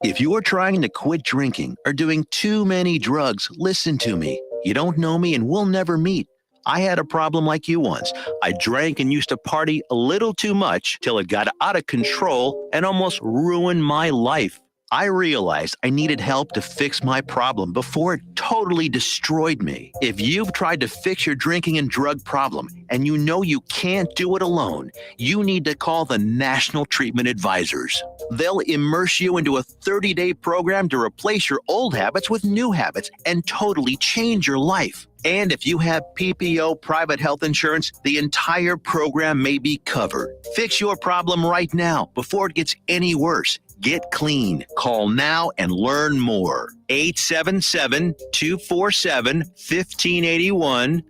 If you are trying to quit drinking or doing too many drugs, listen to me. You don't know me and we'll never meet. I had a problem like you once. I drank and used to party a little too much till it got out of control and almost ruined my life. I realized I needed help to fix my problem before it totally destroyed me. If you've tried to fix your drinking and drug problem and you know you can't do it alone, you need to call the National Treatment Advisors. They'll immerse you into a 30-day program to replace your old habits with new habits and totally change your life. And if you have PPO private health insurance, the entire program may be covered. Fix your problem right now before it gets any worse. Get clean. Call now and learn more. 877-247-1581.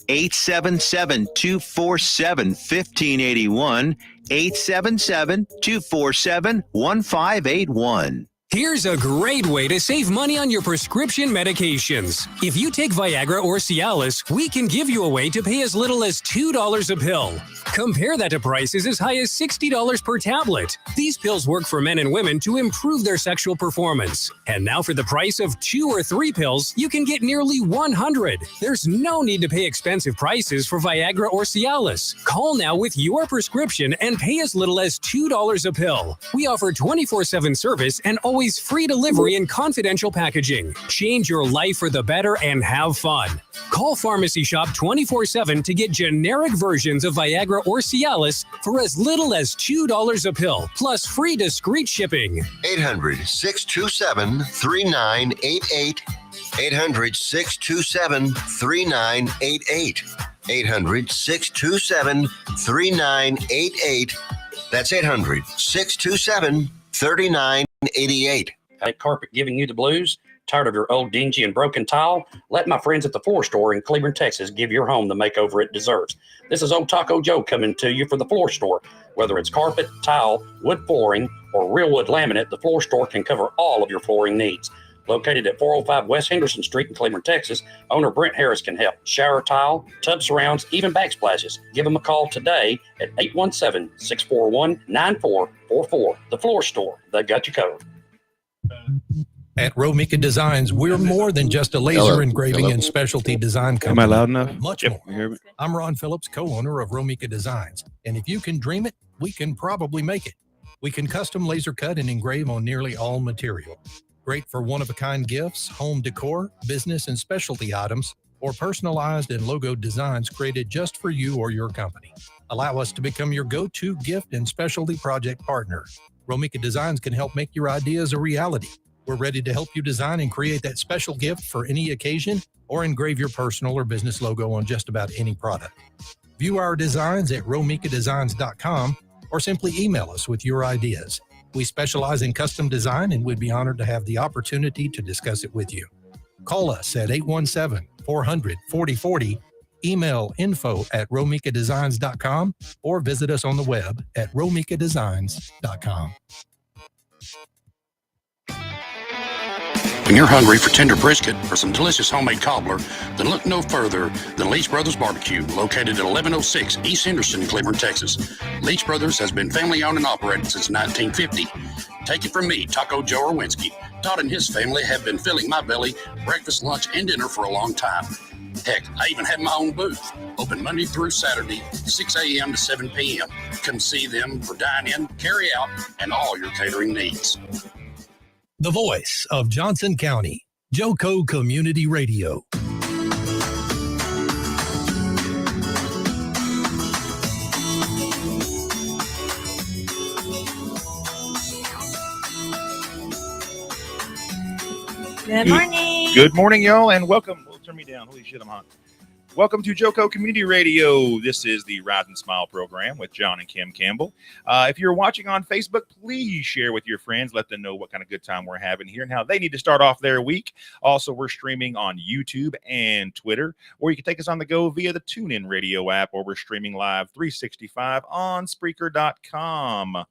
877-247-1581. 877-247-1581. Here's a great way to save money on your prescription medications. If you take Viagra or Cialis, we can give you a way to pay as little as $2 a pill. Compare that to prices as high as $60 per tablet. These pills work for men and women to improve their sexual performance. And now for the price of 2 or 3 pills, you can get nearly 100. There's no need to pay expensive prices for Viagra or Cialis. Call now with your prescription and pay as little as $2 a pill. We offer 24/7 service and always free delivery and confidential packaging. Change your life for the better and have fun. Call Pharmacy Shop 24/7 to get generic versions of Viagra or Cialis for as little as $2 a pill, plus free discreet shipping. 800-627-3988. 800-627-3988. 800-627-3988. That's 800-627-3988. Carpet giving you the blues? Tired of your old dingy and broken tile? Let my friends at the Floor Store in Cleveland, Texas give your home the makeover it deserves. This is Old Taco Joe coming to you for the Floor Store. Whether it's carpet, tile, wood flooring, or real wood laminate, the Floor Store can cover all of your flooring needs. Located at 405 West Henderson Street in Cleveland, Texas, owner Brent Harris can help. Shower tile, tub surrounds, even backsplashes. Give them a call today at 817-641-9444. The Floor Store, they've got you covered. At Romika Designs, we're more than just a laser engraving and specialty design company. Am I loud enough? Much more. I'm Ron Phillips, co-owner of Romika Designs. And if you can dream it, we can probably make it. We can custom laser cut and engrave on nearly all material. Great for one-of-a-kind gifts, home decor, business and specialty items, or personalized and logoed designs created just for you or your company. Allow us to become your go-to gift and specialty project partner. Romika Designs can help make your ideas a reality. We're ready to help you design and create that special gift for any occasion or engrave your personal or business logo on just about any product. View our designs at romikadesigns.com or simply email us with your ideas. We specialize in custom design and we'd be honored to have the opportunity to discuss it with you. Call us at 817-400-4040, email info@romikadesigns.com, or visit us on the web at romikadesigns.com. When you're hungry for tender brisket or some delicious homemade cobbler, then look no further than Leach Brothers Barbecue, located at 1106 East Henderson in Cleveland, Texas. Leach Brothers has been family-owned and operated since 1950. Take it from me, Taco Joe Orwinski. Todd and his family have been filling my belly breakfast, lunch, and dinner for a long time. Heck, I even have my own booth, open Monday through Saturday, 6 a.m. to 7 p.m. Come see them for dine-in, carry-out, and all your catering needs. The voice of Johnson County, Joco Community Radio. Good morning. Good morning, y'all, and welcome. Well, turn me down. Holy shit, I'm hot. Welcome to Joco Community Radio. This is the Rise and Smile program with John and Kim Campbell. If you're watching on Facebook, please share with your friends. Let them know what kind of good time we're having here and how they need to start off their week. Also, we're streaming on YouTube and Twitter, or you can take us on the go via the TuneIn Radio app, or we're streaming live 365 on Spreaker.com.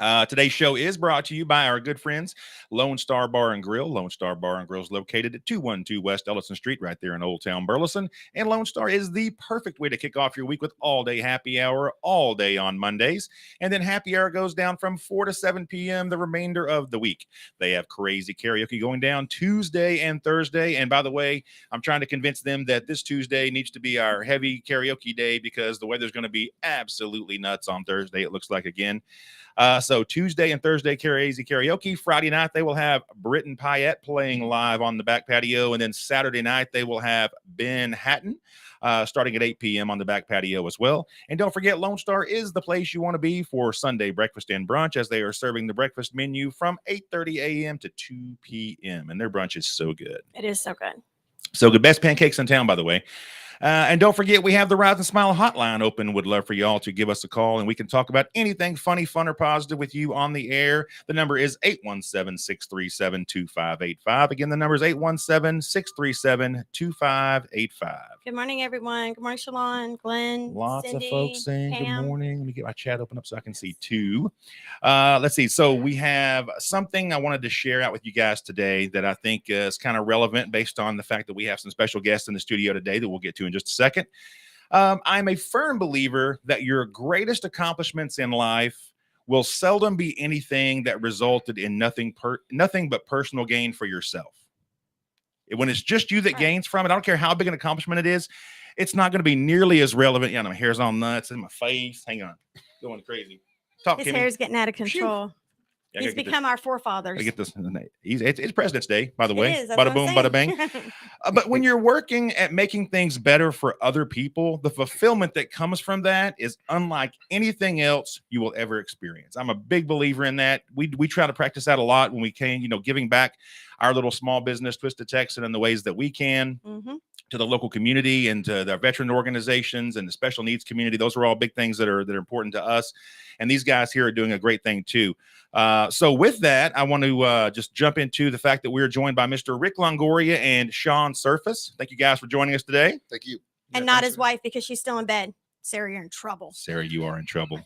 Today's show is brought to you by our good friends, Lone Star Bar and Grill. Lone Star Bar and Grill is located at 212 West Ellison Street, right there in Old Town Burleson. And Lone Star is the perfect way to kick off your week with all-day happy hour, all day on Mondays. And then happy hour goes down from 4 to 7 p.m. the remainder of the week. They have crazy karaoke going down Tuesday and Thursday. And by the way, I'm trying to convince them that this Tuesday needs to be our heavy karaoke day because the weather's going to be absolutely nuts on Thursday, it looks like again. So Tuesday and Thursday, crazy karaoke. Friday night, they will have Britton Payette playing live on the back patio. And then Saturday night, they will have Ben Hatton starting at 8 p.m. on the back patio as well. And don't forget, Lone Star is the place you want to be for Sunday breakfast and brunch, as they are serving the breakfast menu from 8:30 a.m. to 2 p.m. And their brunch is so good. It is so good. So good. Best pancakes in town, by the way. And don't forget, we have the Rise and Smile hotline open. Would love for y'all to give us a call, and we can talk about anything funny, fun, or positive with you on the air. The number is 817-637-2585. Again, the number is 817-637-2585. Good morning, everyone. Good morning, Shawn, Glenn, Lots Cindy, of folks saying Pam. good morning. Let me get my chat open up so I can see two. Let's see. So we have something I wanted to share out with you guys today that I think is kind of relevant based on the fact that we have some special guests in the studio today that we'll get to in just a second. I'm a firm believer that your greatest accomplishments in life will seldom be anything that resulted in nothing but personal gain for yourself. When it's just you that gains from it, I don't care how big an accomplishment it is, it's not going to be nearly as relevant. Yeah, my hair's all nuts in my face. Hang on, going crazy. His hair's getting out of control. Yeah, He's become our forefathers. I get this. It's President's Day, by the way. It is, Bada boom, bada bang. But when you're working at making things better for other people, the fulfillment that comes from that is unlike anything else you will ever experience. I'm a big believer in that. We try to practice that a lot when we can, giving back our little small business, Twisted Texan, in the ways that we can. Mm-hmm. To the local community and to the veteran organizations and the special needs community. Those are all big things that are important to us. And these guys here are doing a great thing too. So with that, I want to just jump into the fact that we're joined by Mr. Rick Longoria and Shawn Surface. Thank you guys for joining us today. Thank you. And not his wife, because she's still in bed. Sarah, you're in trouble. Sarah, you are in trouble.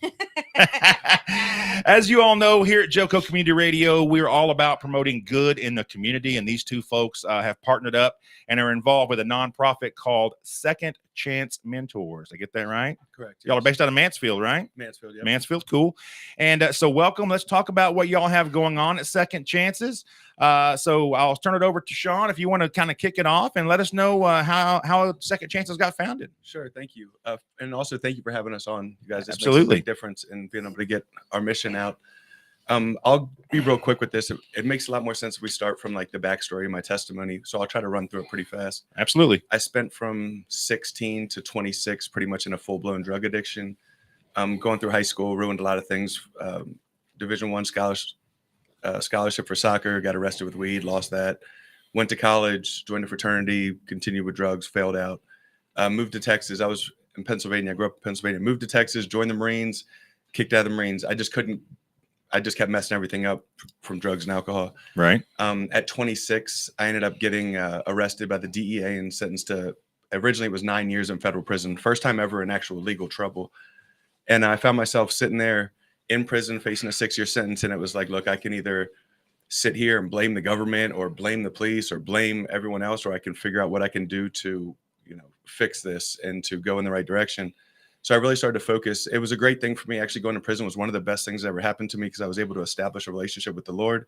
As you all know, here at Joco Community Radio, we're all about promoting good in the community. And these two folks have partnered up and are involved with a nonprofit called Second Chance Mentors. I get that right? Correct. Y'all are based out of Mansfield, right? Mansfield, yeah. Mansfield, cool. And so welcome. Let's talk about what y'all have going on at Second Chances. So I'll turn it over to Shawn if you want to kind of kick it off and let us know how Second Chances got founded. Sure. Thank you. And also thank you for having us on, you guys. This Absolutely. makes a big difference in being able to get our mission out. I'll be real quick with this. It makes a lot more sense if we start from like the backstory of my testimony. So I'll try to run through it pretty fast. Absolutely. I spent from 16 to 26 pretty much in a full-blown drug addiction. Going through high school, ruined a lot of things. Division I scholarship for soccer, got arrested with weed, lost that. Went to college, joined a fraternity, continued with drugs, failed out. Moved to Texas. I was in Pennsylvania. I grew up in Pennsylvania. Moved to Texas, joined the Marines, kicked out of the Marines. I just kept messing everything up from drugs and alcohol. Right. At 26, I ended up getting arrested by the DEA and sentenced to, originally it was 9 years in federal prison. First time ever in actual legal trouble. And I found myself sitting there in prison facing a 6-year sentence. And it was like, look, I can either sit here and blame the government or blame the police or blame everyone else, or I can figure out what I can do to, fix this and to go in the right direction. So I really started to focus. It was a great thing for me. Actually, going to prison was one of the best things that ever happened to me because I was able to establish a relationship with the Lord.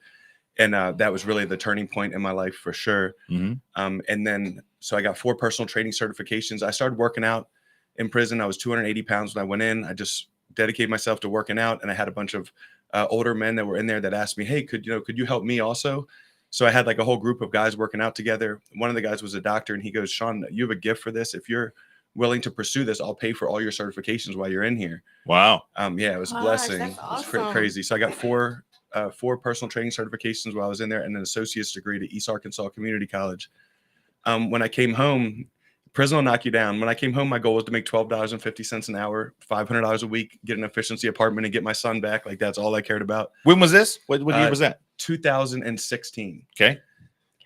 And that was really the turning point in my life for sure. Mm-hmm. And then, so I got 4 personal training certifications. I started working out in prison. I was 280 pounds when I went in. I just dedicated myself to working out. And I had a bunch of older men that were in there that asked me, hey, could you help me also? So I had like a whole group of guys working out together. One of the guys was a doctor and he goes, Shawn, you have a gift for this. If you're willing to pursue this, I'll pay for all your certifications while you're in here. Wow. Yeah, it was a blessing. It was crazy. So I got 4 personal training certifications while I was in there and an associate's degree to East Arkansas Community College. When I came home, prison will knock you down. When I came home, my goal was to make $12.50 an hour, $500 a week, get an efficiency apartment and get my son back. Like that's all I cared about. When was this? What year was that? 2016. Okay.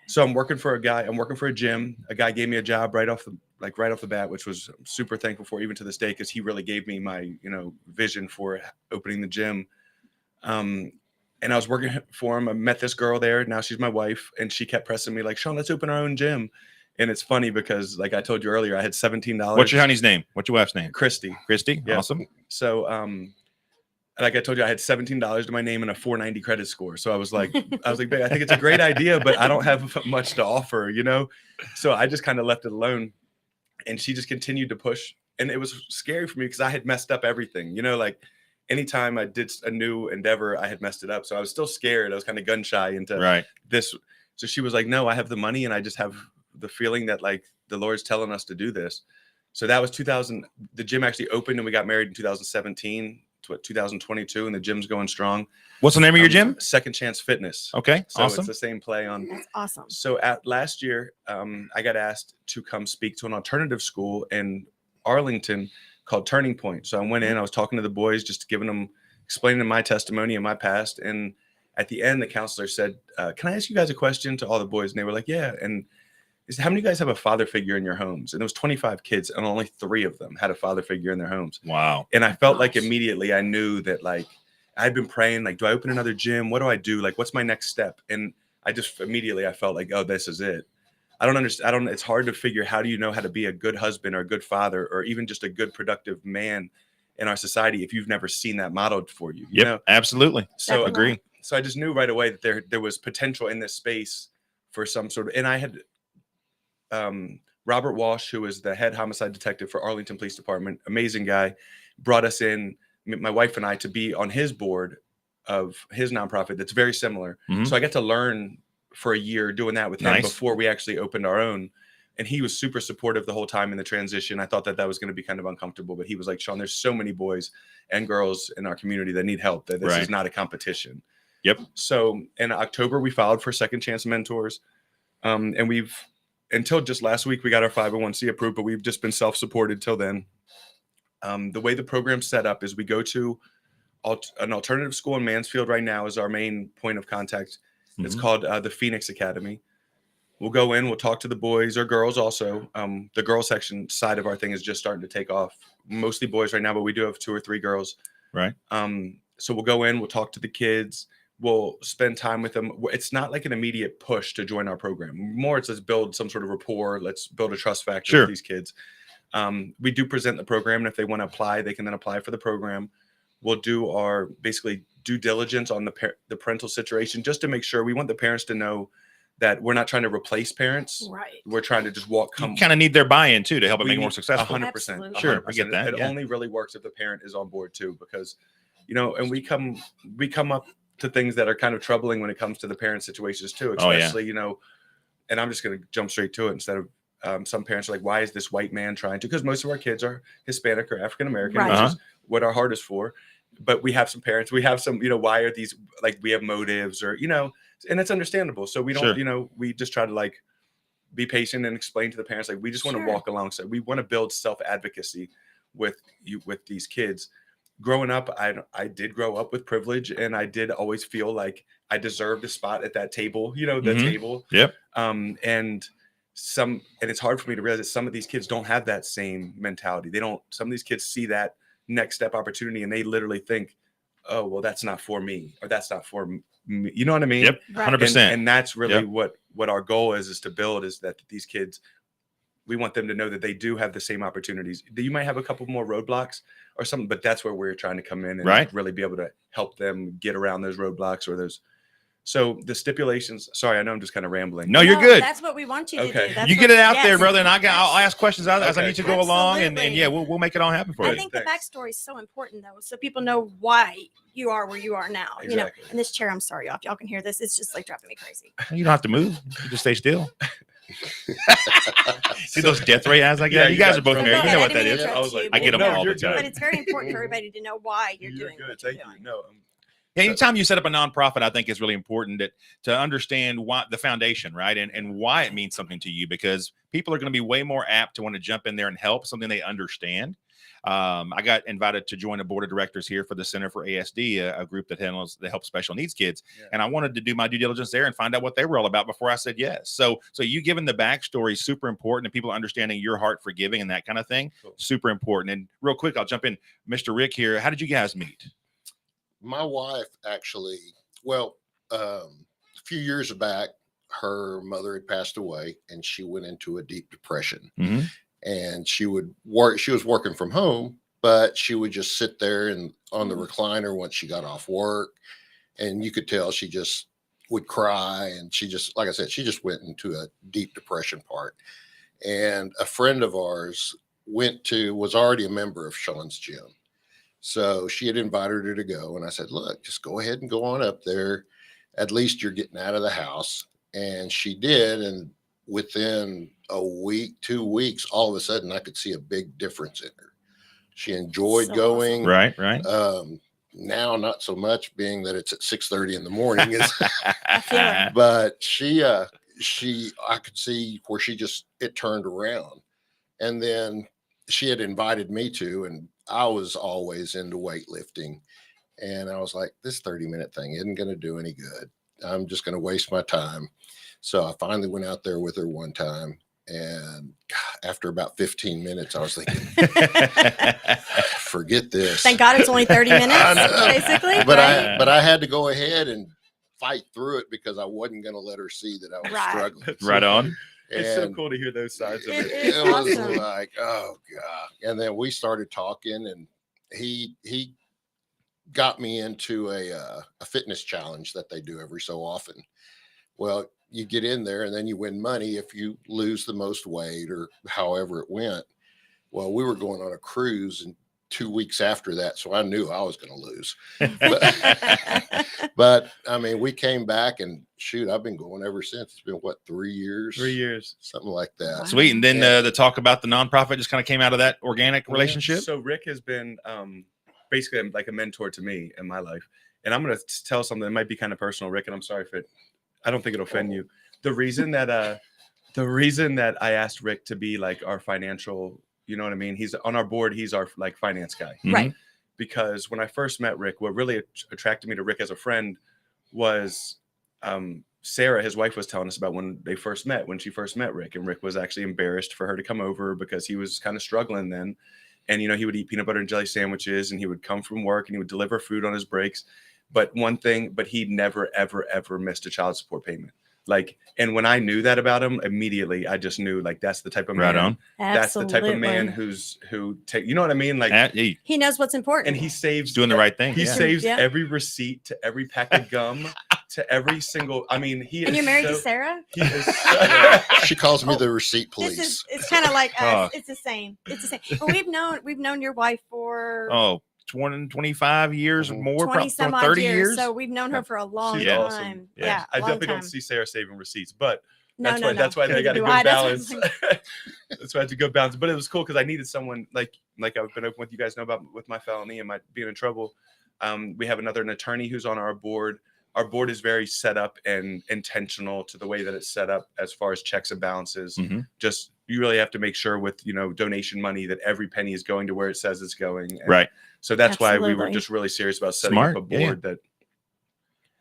So I'm working for a gym. A guy gave me a job right off the bat, which was super thankful for even to this day, because he really gave me my, vision for opening the gym. And I was working for him. I met this girl there. Now she's my wife, and she kept pressing me like, Shawn, let's open our own gym. And it's funny because, like I told you earlier, I had $17. What's your honey's name? What's your wife's name? Christy. Christy. Yeah. Awesome. So, like I told you, I had $17 to my name and a 490 credit score. So I was like, babe, I think it's a great idea, but I don't have much to offer, you know? So I just kind of left it alone. And she just continued to push. And it was scary for me because I had messed up everything, you know, like anytime I did a new endeavor, I had messed it up. So I was still scared. I was kind of gun shy into this. So she was like, no, I have the money and I just have the feeling that like the Lord's telling us to do this. So that was 2000. The gym actually opened and we got married in 2017 to 2022, and the gym's going strong. What's the name of your gym? Second Chance Fitness. Okay, so awesome. It's the same play on. That's awesome. So at last year, I got asked to come speak to an alternative school in Arlington called Turning Point. So I went in, I was talking to the boys, just giving them, explaining my testimony and my past. And at the end, the counselor said, can I ask you guys a question, to all the boys? And they were like, yeah. And he said, how many of you guys have a father figure in your homes? And there was 25 kids and only 3 of them had a father figure in their homes. Wow. And I felt like immediately I knew that, like, I'd been praying, like, do I open another gym? What do I do? Like, what's my next step? And I just immediately, I felt like, oh, this is it. I don't understand. It's hard to figure, how do you know how to be a good husband or a good father or even just a good productive man in our society if you've never seen that modeled for you? You know? Absolutely. So agree. So I just knew right away that there was potential in this space for some sort of, and I had Robert Walsh, who is the head homicide detective for Arlington Police Department, amazing guy, brought us in, my wife and I, to be on his board of his nonprofit that's very similar. So I got to learn for a year doing that with him before we actually opened our own. And he was super supportive the whole time in the transition. I thought that was going to be kind of uncomfortable, but he was like, Shawn, there's so many boys and girls in our community that need help, that this is not a competition. So in October, we filed for Second Chance Mentors. And we've, until just last week, we got our 501c approved, but we've just been self-supported till then. The way the program's set up is we go to an alternative school in Mansfield right now is our main point of contact. It's called the Phoenix Academy. We'll go in, we'll talk to the boys or girls also. The girl section side of our thing is just starting to take off. Mostly boys right now, but we do have 2 or 3 girls. So we'll go in, we'll talk to the kids. We'll spend time with them. It's not like an immediate push to join our program. More, it's let's build some sort of rapport. Let's build a trust factor with these kids. We do present the program, and if they want to apply, they can then apply for the program. We'll do our basically due diligence on the parental situation, just to make sure. We want the parents to know that we're not trying to replace parents. We're trying to just you kind of need their buy-in too to help it make it more successful. 100%. Sure, I get that. It only really works if the parent is on board too, because, you know, and we come up to things that are kind of troubling when it comes to the parent situations too, especially, you know, and I'm just going to jump straight to it instead of some parents are like, why is this white man trying to, because most of our kids are Hispanic or African-American, which is what our heart is for. But we have some parents, we have some, you know, why are these, like, we have motives or, you know, and it's understandable. So we don't, you know, we just try to like be patient and explain to the parents, like, we just want to walk alongside. We want to build self-advocacy with these kids. Growing up, I did grow up with privilege, and I did always feel like I deserved a spot at that table, you know, the table. And it's hard for me to realize that some of these kids don't have that same mentality. Some of these kids see that next step opportunity and they literally think, oh, well, that's not for me, or that's not for me. You know what I mean? 100%. And that's really what our goal is to build, is that these kids, we want them to know that they do have the same opportunities. You might have a couple more roadblocks or something, but that's where we're trying to come in and really be able to help them get around those roadblocks or those. So the stipulations, sorry, I know I'm just kind of rambling. No, you're good. That's what we want you to do. That's you get it out there, brother, and I'll ask questions as I need to go along, and yeah, we'll make it all happen for you. I think the backstory is so important, though, so people know why you are where you are now. You know, and this chair, I'm sorry, y'all can hear this. It's just like driving me crazy. You don't have to move. You just stay still. See those death ray eyes like that? You guys are both married. You know what that is. I was like, I get them all the time. But it's very important for everybody to know why you're doing what you're doing. No. Anytime you set up a nonprofit, I think is really important to understand why the foundation, right? And why it means something to you, because people are going to be way more apt to want to jump in there and help something they understand. I got invited to join a board of directors here for the Center for ASD, a group that helps special needs kids. And I wanted to do my due diligence there and find out what they were all about before I said yes. So you giving the backstory is super important, and people understanding your heart for giving and that kind of thing, super important. And real quick, I'll jump in. Mr. Rick here, how did you guys meet? My wife actually, well, a few years back, her mother had passed away and she went into a deep depression. Mhm. And she would work, she was working from home, but she would just sit there and on the recliner once she got off work. And you could tell she just would cry. And she just, like I said, she just went into a deep depression part. And a friend of ours was already a member of Shawn's gym. So she had invited her to go. And I said, look, just go ahead and go on up there. At least you're getting out of the house. And she did. And within a week, 2 weeks, all of a sudden I could see a big difference in her. She enjoyed So going. Right, right. Now, not so much, being that it's at 6:30 in the morning. I feel it. But I could see where it turned around. And then she had invited me to, and I was always into weightlifting. And I was like, this 30-minute thing isn't going to do any good. I'm just going to waste my time. So I finally went out there with her one time. And after about 15 minutes, I was thinking, forget this. Thank God it's only 30 minutes, basically. But right? I had to go ahead and fight through it because I wasn't going to let her see that I was Right. struggling. Right on. It's so And cool to hear those sides of it. It's it was awesome. like, oh God. And then we started talking, and he got me into a fitness challenge that they do every so often. Well, you get in there and then you win money if you lose the most weight or however it went. Well, we were going on a cruise, and 2 weeks after that, so I knew I was going to lose. But I mean, we came back, and shoot, I've been going ever since. It's been what, 3 years? 3 years. Something like that. Wow. Sweet. And then Yeah. the talk about the nonprofit just kind of came out of that organic relationship. So Rick has been basically like a mentor to me in my life. And I'm going to tell something that might be kind of personal, Rick, and I'm sorry if I don't think it'll offend you. The reason that I asked Rick to be like our financial, you know what I mean? He's on our board. He's our like finance guy. Right. Because when I first met Rick, what really attracted me to Rick as a friend was Sarah, his wife, was telling us about when she first met Rick. And Rick was actually embarrassed for her to come over because he was kind of struggling then. And, you know, he would eat peanut butter and jelly sandwiches, and he would come from work and he would deliver food on his breaks. But he never, ever, ever missed a child support payment. Like, and when I knew that about him, immediately I just knew, like, that's the type of man. Right on. That's the type of man who take, you know what I mean? Like, He knows what's important. and he saves doing the right thing. He Yeah. saves Yeah. every receipt to every pack of gum to every single. I mean, he. And is you're married so, to Sarah? He is. She calls me the receipt police. It's kind of like Oh. us. It's the same. It's the same. But we've known your wife for 25 years or more, 20 probably some odd 30 years. years. So we've known her for a long She's time. awesome. Yeah, I long definitely time. don't see Sarah saving receipts, but No, that's why they got a Neither good do I. That's balance. what I'm That's why it's a good balance. But it was cool because I needed someone like I've been open with you guys know about with my felony and my being in trouble. We have an attorney who's on our board. Our board is very set up and intentional to the way that it's set up as far as checks and balances. Mhm. Just you really have to make sure with donation money that every penny is going to where it says it's going. And Right. So that's why we were Absolutely. just really serious about setting Smart. up a Yeah. board that.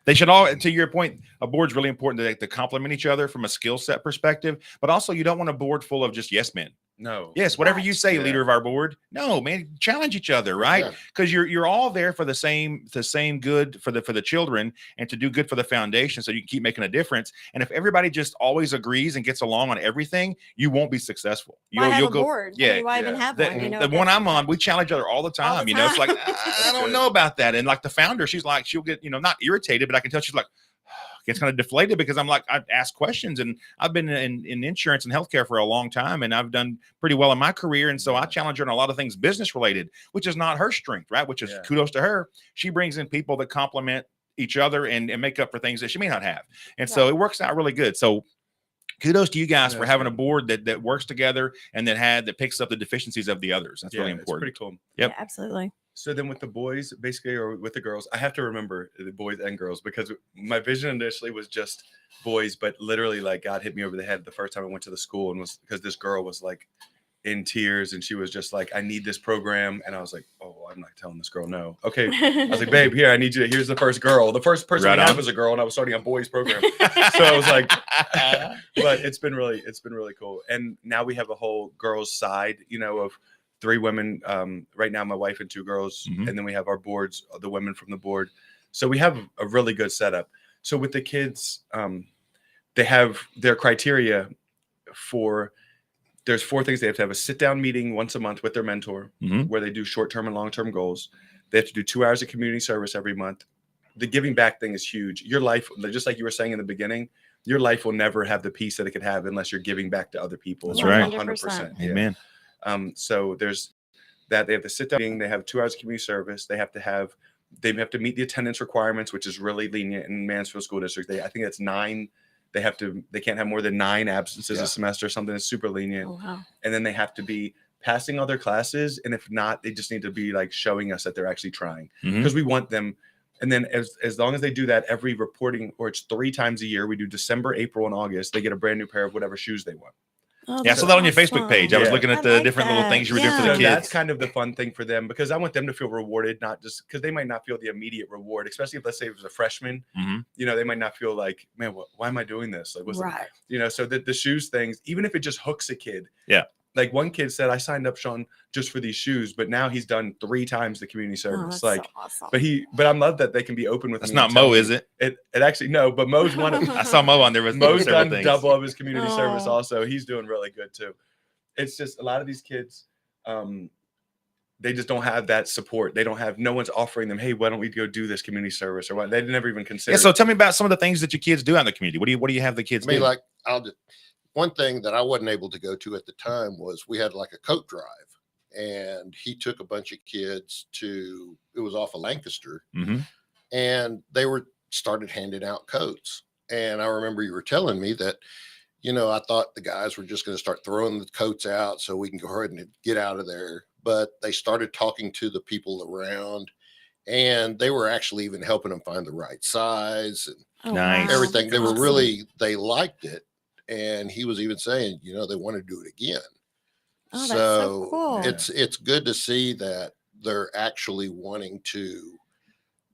They should all, to your point, a board's really important to complement each other from a skill set perspective, but also you don't want a board full of just yes men. No. Yes, whatever Right. you say, Yeah. leader of our board. No, man, challenge each other, right? Yeah. Because you're all there for the same good for the children and to do good for the foundation, so you can keep making a difference. And if everybody just always agrees and gets along on everything, you won't be successful. Why have You'll a go. board? Yeah, I mean, why even yeah. have The, one? the one I'm on, we challenge each other all the time. the It's like time. I don't know about that. And like the founder, she's like, she'll get not irritated, but I can tell she's like. Gets kind of deflated because I'm like, I ask questions, and I've been in insurance and healthcare for a long time, and I've done pretty well in my career. And so I challenge her on a lot of things business related, which is not her strength, right? Which is kudos to her. She brings in people that complement each other and make up for things that she may not have. And so it works out really good. So kudos to you guys for having a board that works together and that picks up the deficiencies of the others. That's really important. It's pretty cool. Yep. Yeah, absolutely. So then with the boys, basically, or with the girls, I have to remember the boys and girls because my vision initially was just boys, but literally like God hit me over the head the first time I went to the school and was because this girl was like in tears and she was just like, I need this program. And I was like, oh, I'm not telling this girl no. Okay. I was like, babe, here, here's the first girl. The first person Right I have on. was a girl and I was starting a boys program. So I was like, but it's been really cool. And now we have a whole girls side, of 3 women. Right now, my wife and 2 girls, Mhm. and then we have our boards, the women from the board. So we have a really good setup. So with the kids, they have their criteria for. There's 4 things. They have to have a sit-down meeting once a month with their mentor, Mhm. where they do short-term and long-term goals. They have to do 2 hours of community service every month. The giving back thing is huge. Your life, just like you were saying in the beginning, your life will never have the peace that it could have unless you're giving back to other people. That's right. 100%. Yeah. Amen. So there's that. They have to sit down meeting. They have 2 hours of community service. They have to meet the attendance requirements, which is really lenient in Mansfield School District. I think it's 9. They can't have more than 9 absences a semester or something. That's super lenient. Oh, wow. And then they have to be passing all their classes. And if not, they just need to be like showing us that they're actually trying, because we want them. And then as long as they do that every reporting, or it's 3 times a year, we do December, April, and August, they get a brand new pair of whatever shoes they want. Oh, Yeah, I saw that on your Facebook page. I was Yeah. looking at I the like different little that. things you were doing for Yeah. the So kids. that's kind of the fun thing for them, because I want them to feel rewarded, not just because they might not feel the immediate reward, especially if, let's say, it was a freshman, Mhm. they might not feel like, man, why am I doing this? Like, Right. so the shoes things, even if it just hooks a kid. Yeah. Like one kid said, I signed up, Shawn, just for these shoes, but now he's done 3 times the community Oh, service. that's Like, so awesome. but I love that they can be open with That's me. not and tell Mo, me. is it? It actually, no, but Mo's one of I saw Mo on there with Mo's several done things. double of his community service Oh. also. He's doing really good too. It's just a lot of these kids, they just don't have that support. They don't have, no one's offering them, hey, why don't we go do this community service, or what? They never even consider. Yeah, so tell me about some of the things that your kids do out in the community. What do you have the kids I mean, do? like one thing that I wasn't able to go to at the time was we had like a coat drive, and he took a bunch of kids to, it was off of Lancaster, Mhm. and they started handing out coats. And I remember you were telling me that, I thought the guys were just going to start throwing the coats out so we can go ahead and get out of there. But they started talking to the people around, and they were actually even helping them find the right size and Oh, Nice. wow. everything. They were Awesome. they liked it. And he was even saying, they want to do it again. Oh, that's so cool. It's good to see that they're actually wanting to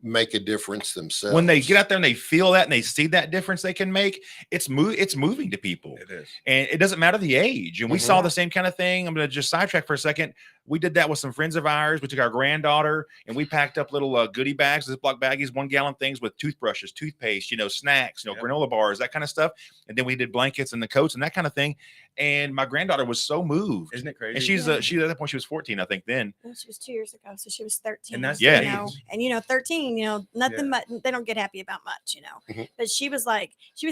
make a difference themselves. When they get out there and they feel that and they see that difference they can make, it's moving to people. It is. And it doesn't matter the age. And we Mhm. saw the same kind of thing. I'm going to just sidetrack for a second. We did that with some friends of ours. We took our granddaughter and we packed up little goodie bags, Ziploc baggies, 1 gallon things with toothbrushes, toothpaste, snacks, Yep. granola bars, that kind of stuff. And then we did blankets and the coats and that kind of thing. And my granddaughter was so moved. Isn't it crazy? And she's Yeah. she at that point she was 14, I think then. Well, she was 2 years ago, so she was 13. And that's the And 13, nothing Yeah. much. They don't get happy about much, Mhm. But she was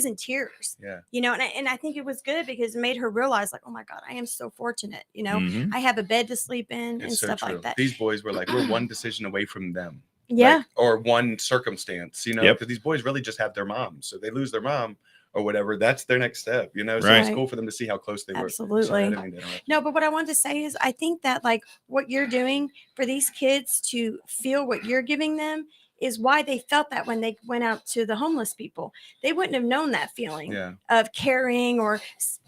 in tears, Yeah. And I think it was good because it made her realize, like, oh my God, I am so fortunate. Mhm. I have a bed to sleep in and It's so stuff true. like that. These boys were like, we're one decision away from them. Yeah. Like, or one circumstance, Yep. because these boys really just have their moms. So they lose their mom or whatever. That's their next step, So Right. it's cool for them to see how close they were. Absolutely. Sorry, I didn't mean to interrupt. No, but what I wanted to say is I think that like what you're doing for these kids to feel what you're giving them is why they felt that when they went out to the homeless people. They wouldn't have known that feeling Yeah. of caring or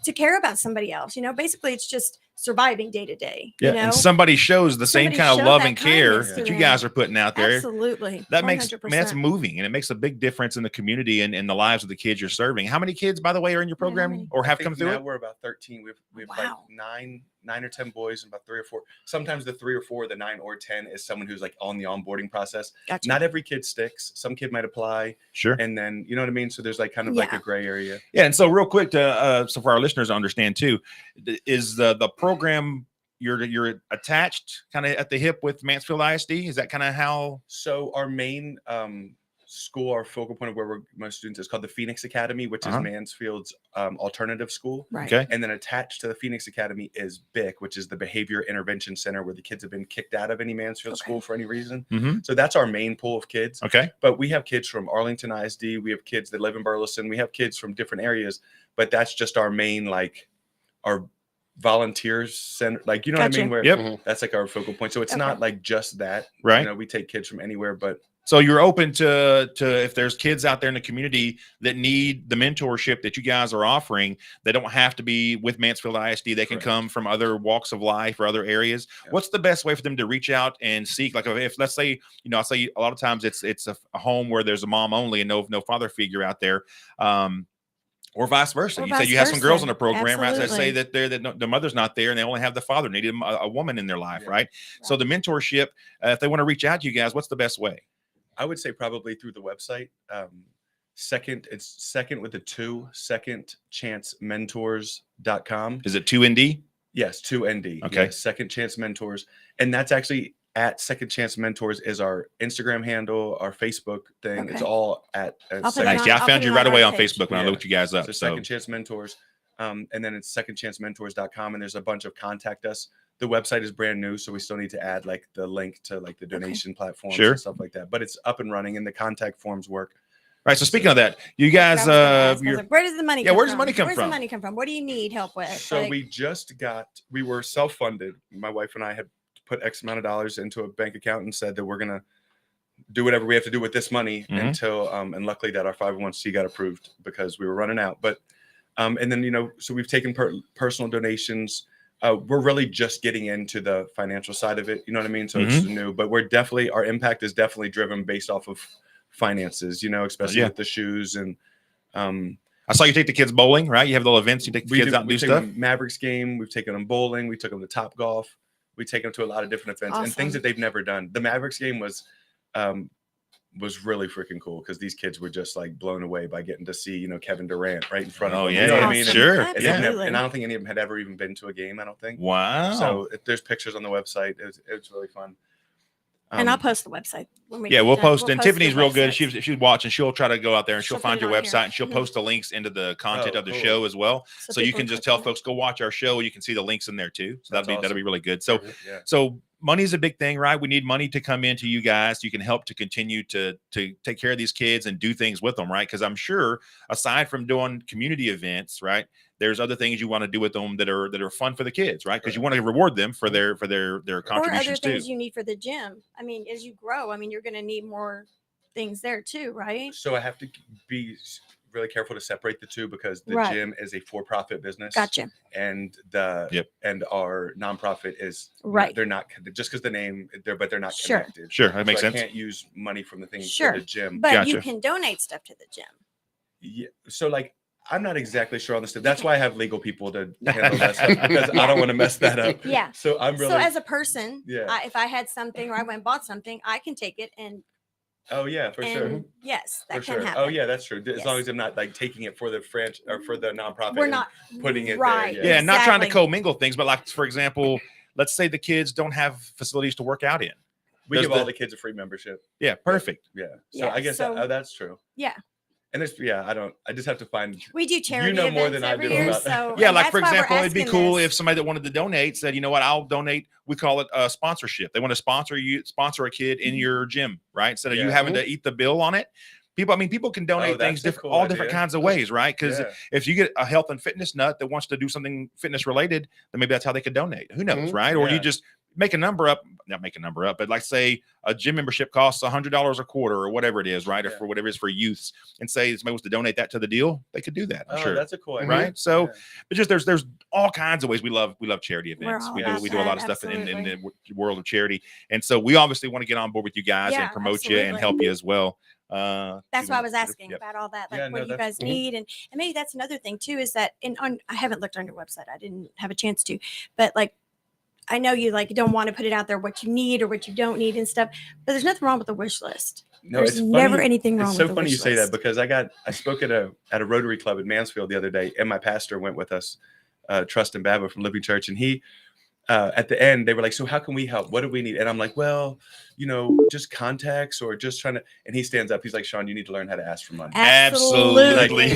to care about somebody else. Basically it's just surviving day to day. Yeah. And somebody shows the same Somebody kind of showed love that and care kindness to that you them. guys are putting out there. Absolutely. That makes, I mean, that's 100%. moving, and it makes a big difference in the community and in the lives of the kids you're serving. How many kids, by the way, are in your Yeah, how program many? or I have think come through now it? we're about 13. We have Wow. like 9 or 10 boys and about 3 or 4. Sometimes the 3 or 4, the 9 or 10 is someone who's like on the onboarding process. Gotcha. Not every kid sticks. Some kid might apply, Sure. and then you know what I mean. So there's like kind of like Yeah. a gray area. Yeah, and so real quick so for our listeners to understand too, is the program you're attached kind of at the hip with Mansfield ISD? Is that kind of how? So our main school, our focal point of where we're most students is called the Phoenix Academy, which Uh-huh. is Mansfield's alternative school. Right. Okay. And then attached to the Phoenix Academy is BIC, which is the Behavior Intervention Center, where the kids have been kicked out of any Mansfield Okay. school for any reason. Mm-hmm. So that's our main pool of kids. Okay. But we have kids from Arlington ISD. We have kids that live in Burleson. We have kids from different areas. But that's just our main, like, our volunteers center. Like, you know what I mean? Where Yep. that's like our focal point. So it's not Okay. like just that. Right. We take kids from anywhere, but So you're open to if there's kids out there in the community that need the mentorship that you guys are offering, they don't have to be with Mansfield ISD. They can Correct. come from other walks of life or other areas. Yeah. What's the best way for them to reach out and seek? Like if let's say, I say a lot of times it's a home where there's a mom only and no father figure out there. Or vice versa. Or You say vice you have some girls in versa. the program, right? That say Absolutely. that the mother's not there and they only have the father, needed a woman in their life, Yeah. right? So the mentorship, if they want to reach out to you guys, what's the best way? I would say probably through the website. It's second with a 2, secondchancementors.com. Is it 2ND? Yes, 2ND. Okay. Yes, Second Chance Mentors. And that's actually at Second Chance Mentors is our Instagram handle, our Facebook thing. It's Okay. all at I'll put it Nice. on- Yeah, I I'll found put you it right on away our on page. Facebook when I Yeah. looked you guys up. So So Second Chance Mentors. And then it's secondchancementors.com. And there's a bunch of contact us. The website is brand new, so we still need to add like the link to like the donation platforms Sure. and stuff like that. But it's up and running and the contact forms work. right. So speaking of that, you guys, That's what I was gonna ask. I was you're, like, where does the money Yeah, come where does from? the money come Where's from? the money come from? What do you need help with? So Like, we were self-funded. My wife and I had put X amount of dollars into a bank account and said that we're going to do whatever we have to do with this money Mhm. until, and luckily that our 501c got approved because we were running out. But, and then, so we've taken personal donations. We're really just getting into the financial side of it. You know what I mean? So it's new, but our impact is definitely driven based off of finances, especially with the shoes and, I saw you take the kids bowling, right? You have little events. You take the kids out and do we've taken stuff. them Mavericks game. We've taken them bowling. We took them to Top Golf. We take them to a lot of different events and things Awesome. that they've never done. The Mavericks game was really freaking cool because these kids were just like blown away by getting to see, Kevin Durant right in front of Oh, them. yeah, You know what I yeah. mean? Sure. And, Yeah. Absolutely. and I don't think any of them had ever even been to a game. I don't think. Wow. So if there's pictures on the website. It was really fun. and I'll post the website when we Yeah, get we'll done. post. And the Tiffany's real good. websites. If she's watching, she'll try to go out there and she'll She'll find put it your on here. website and she'll Mhm. post the links into the content Oh, of the cool. show as well. So you people can just click tell on it. folks, go watch our show. You can see the links in there too. So That's that'll be awesome. really good. So Yeah. so money's a big thing, right? We need money to come into you guys. You can help to continue to take care of these kids and do things with them, right? Because I'm sure aside from doing community events, right, there's other things you want to do with them that are fun for the kids, right? Because you want to reward them for their or other contributions too. things you need for the gym. I mean, as you grow, you're going to need more things there too, right? So I have to be really careful to separate the two because the Right. gym is a for-profit business. Gotcha. And Yep. and our nonprofit is Right. They're not just because the name but they're not Sure. connected. Sure, that makes So sense. I can't use money from the thing Sure. for the gym. But you Gotcha. can donate stuff to the gym. Yeah. So like I'm not exactly sure on this stuff. That's why I have legal people to handle that stuff because I don't want to mess that up. Yeah. So I'm really So as a person, Yeah. if I had something or I went and bought something, I can take it and Oh yeah, for sure. yes, that For can sure. happen. Oh yeah, that's true. As long Yes. as I'm not like taking it for the French or for the nonprofit. We're and not putting it right. there. Yeah, not trying to exactly. commingle things, but like for example, let's say the kids don't have facilities to work out in. We Does give all the- the kids a free membership. Yeah, perfect. Yeah. So Yeah, I guess so- that's true. Yeah. And it's I just have to find We do charity know more events than I every do year, about that. so Yeah, and like that's for why we're example, it'd be asking cool this. if somebody that wanted to donate said, you know what, I'll donate. We call it a sponsorship. They want to sponsor a kid in your gym, right? Instead of you Yeah. having to eat the bill on it. People can donate things that's a cool all different idea. kinds of ways, right? Because Yeah. if you get a health and fitness nut that wants to do something fitness related, then maybe that's how they could donate. Who knows, Mhm. right? Or you Yeah. just make a number up, not make a number up, but like say a gym membership costs $100 a quarter or whatever it is, right? Or Yeah. for whatever it is for youths, and say somebody wants to donate that to the deal, they could do that. I'm Oh, sure. that's a cool idea. Right. So, Yeah. but just there's all kinds of ways we love charity We're events. all We about do a lot of that, stuff in absolutely. the world of charity, and so we obviously want to get on board with you guys Yeah, and promote you and absolutely. help you as well. That's why I was asking Yep. about all that, like Yeah, what no, you that's- guys need, and maybe that's another thing too is that I haven't looked on your website. I didn't have a chance to, but like I know you don't want to put it out there what you need or what you don't need and stuff, but there's nothing wrong with the wish list. No, There's it's never funny. anything wrong It's with so the funny you wish say that list. because I spoke at a Rotary Club in Mansfield the other day, and my pastor went with us, Trust and Baba from Living Church, and he at the end they were like, so how can we help? What do we need? And I'm like, well, just contacts or just trying to. And he stands up. He's like, Shawn, you need to learn how to ask for money. Absolutely.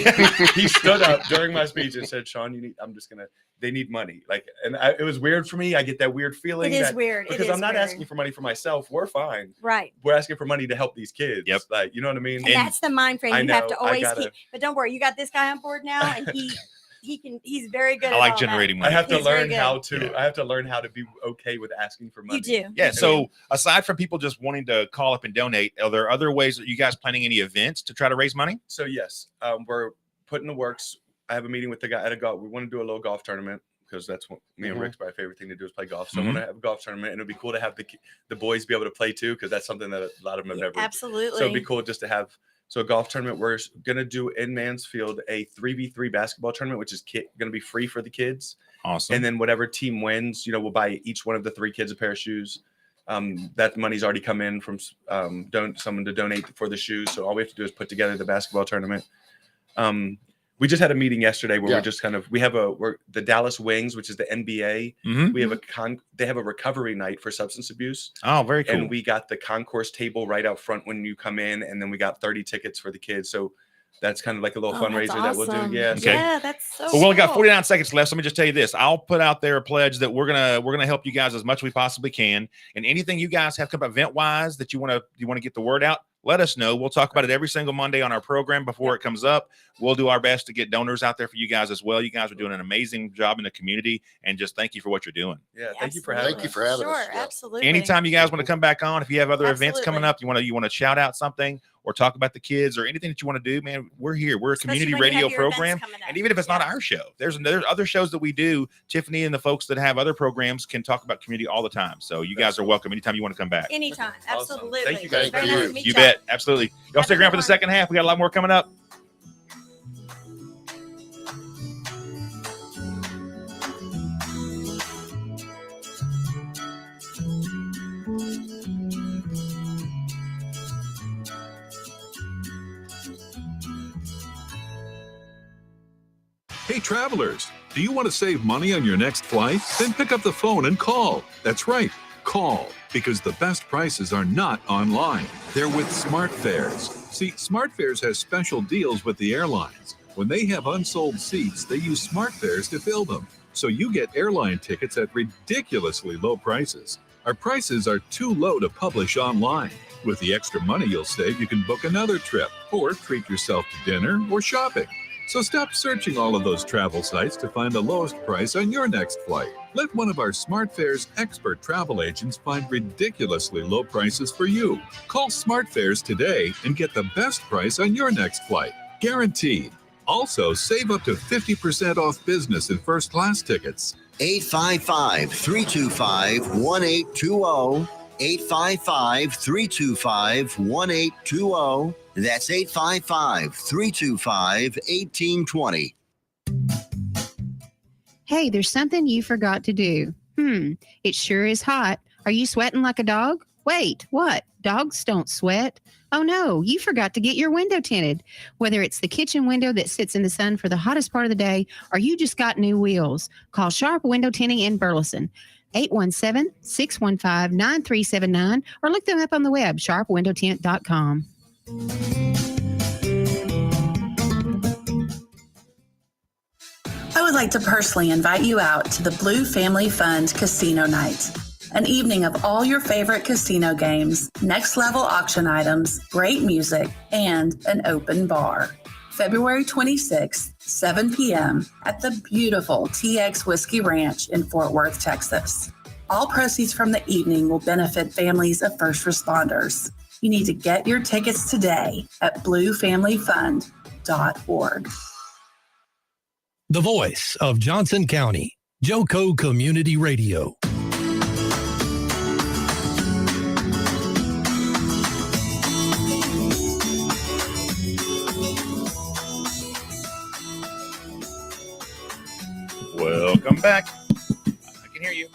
He stood up during my speech and said, Shawn, they need money. It was weird for me. I get that weird feeling. It is that- weird. It Because is I'm not weird. asking for money for myself. We're fine. Right. We're asking for money to help these kids. Yep. You know what I mean? And that's the mind frame I you have know, to I always gotta- keep. But don't worry, you got this guy on board now, and he's very good. I at like all generating that. money. I have to He's very learn good. how to. Yeah. I have to learn how to be okay with asking for money. You do. Yeah. You So do. aside from people just wanting to call up and donate, are there other ways that you guys planning any events to try to raise money? So yes, we're putting the works. I have a meeting with the guy at a golf. We want to do a little golf tournament because that's what me and Mhm. Rick's my favorite thing to do is play golf. So I want to have a golf tournament, and it'd be cool to have the boys be able to play too because that's something that a lot of them have never. Absolutely. So it'd be cool just to have So a golf tournament. We're gonna do in Mansfield a 3v3 basketball tournament, which is gonna be free for the kids. Awesome. And then whatever team wins, we'll buy each one of the 3 kids a pair of shoes. That money's already come in from someone to donate for the shoes. So all we have to do is put together the basketball tournament. We just had a meeting yesterday where we're just we're the Dallas Wings, which is the NBA. Mhm. We have they have a recovery night for substance abuse. Oh, very cool. And we got the concourse table right out front when you come in, and then we got 30 tickets for the kids. So that's kind of like a little fundraiser that we'll do. Yeah. Okay. Yeah, that's so Well, we only got cool. 49 seconds left. So let me just tell you this. I'll put out there a pledge that we're gonna help you guys as much as we possibly can. And anything you guys have come up event wise that you want to get the word out, let us know. We'll talk about it every single Monday on our program before it comes up. We'll do our best to get donors out there for you guys as well. You guys are doing an amazing job in the community, and just thank you for what you're doing. Yeah. Thank you for having us. Thank you for having us. Sure, Yeah. absolutely. Anytime you guys want to come back on, if you have other events coming Absolutely. up, you want to shout out something or talk about the kids or anything that you want to do, man, we're here. We're a Especially community when you radio have your events program. coming up. And even if it's not our show, there's other shows that we do. Tiffany and the folks that have other programs can talk about community all the time. So you guys are welcome anytime you want to come back. Anytime. Awesome. Absolutely. Thank you guys Very very nice much. to meet You y'all. bet. Absolutely. Y'all Have stick a around good for the one. second half. We got a lot more coming up. Hey travelers, do you want to save money on your next flight? Then pick up the phone and call. That's right, call, because the best prices are not online. They're with SmartFares. See, SmartFares has special deals with the airlines. When they have unsold seats, they use SmartFares to fill them. So you get airline tickets at ridiculously low prices. Our prices are too low to publish online. With the extra money you'll save, you can book another trip or treat yourself to dinner or shopping. So stop searching all of those travel sites to find the lowest price on your next flight. Let one of our SmartFares expert travel agents find ridiculously low prices for you. Call SmartFares today and get the best price on your next flight. Guaranteed. Also, save up to 50% off business and first class tickets. 855-325-1820. 855-325-1820. That's 855-325-1820. Hey, there's something you forgot to do. It sure is hot. Are you sweating like a dog? Wait, what? Dogs don't sweat. Oh no, you forgot to get your window tinted. Whether it's the kitchen window that sits in the sun for the hottest part of the day, or you just got new wheels, call Sharp Window Tinting in Burleson. 817-615-9379, or look them up on the web, sharpwindowtint.com. I would like to personally invite you out to the Blue Family Fund Casino Night. An evening of all your favorite casino games, next level auction items, great music, and an open bar. February 26th, 7 p.m. at the beautiful TX Whiskey Ranch in Fort Worth, Texas. All proceeds from the evening will benefit families of first responders. You need to get your tickets today at bluefamilyfund.org. The voice of Johnson County, Joco Community Radio. Welcome back. I can hear you.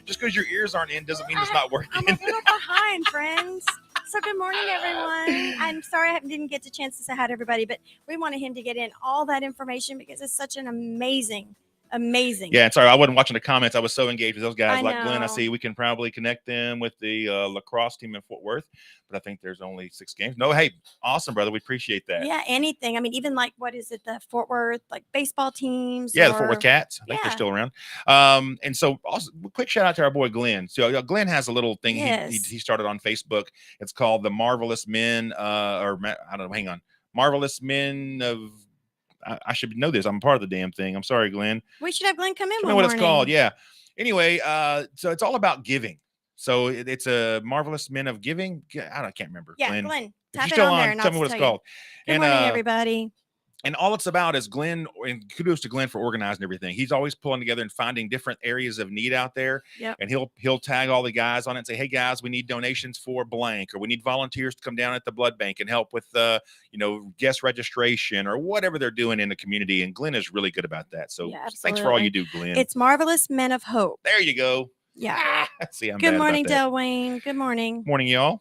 Just because your ears aren't in doesn't mean it's not working. I'm a little behind, friends. So good morning, everyone. I'm sorry I didn't get the chance to say hi to everybody, but we wanted him to get in all that information because it's such an amazing. Yeah, and sorry, I wasn't watching the comments. I was so engaged with those guys. I Like Glenn, I know. see we can probably connect them with the lacrosse team in Fort Worth, but I think there's only 6 games. No, hey, awesome, brother. We appreciate that. Yeah, anything. I mean, even like, what is it, the Fort Worth, like baseball teams? Yeah, the Fort Worth Cats. I think they're Yeah. still around. And so also quick shout out to our boy Glenn. So Glenn has a little thing Yes. he started on Facebook. It's called the Marvelous Men, I don't know, hang on. Marvelous Men of, I should know this. I'm part of the damn thing. I'm sorry, Glenn. We should have Glenn come in I one know what morning. it's called. Yeah. Anyway, so it's all about giving. So it's a Marvelous Men of Giving. I can't remember. Yeah, Glenn. Glenn, If type you're it still on there on, and tell I'll me what it's tell you. called. Good And morning, everybody. And all it's about is Glenn, and kudos to Glenn for organizing everything. He's always pulling together and finding different areas of need out there. Yep. And he'll tag all the guys on it and say, hey guys, we need donations for blank, or we need volunteers to come down at the blood bank and help with guest registration or whatever they're doing in the community. And Glenn is really good about that. So thanks for all you do, Glenn. It's Marvelous Men of Hope. There you go. Yeah. See, I'm Good bad morning, about that. Delwayne. Good morning. Morning, y'all.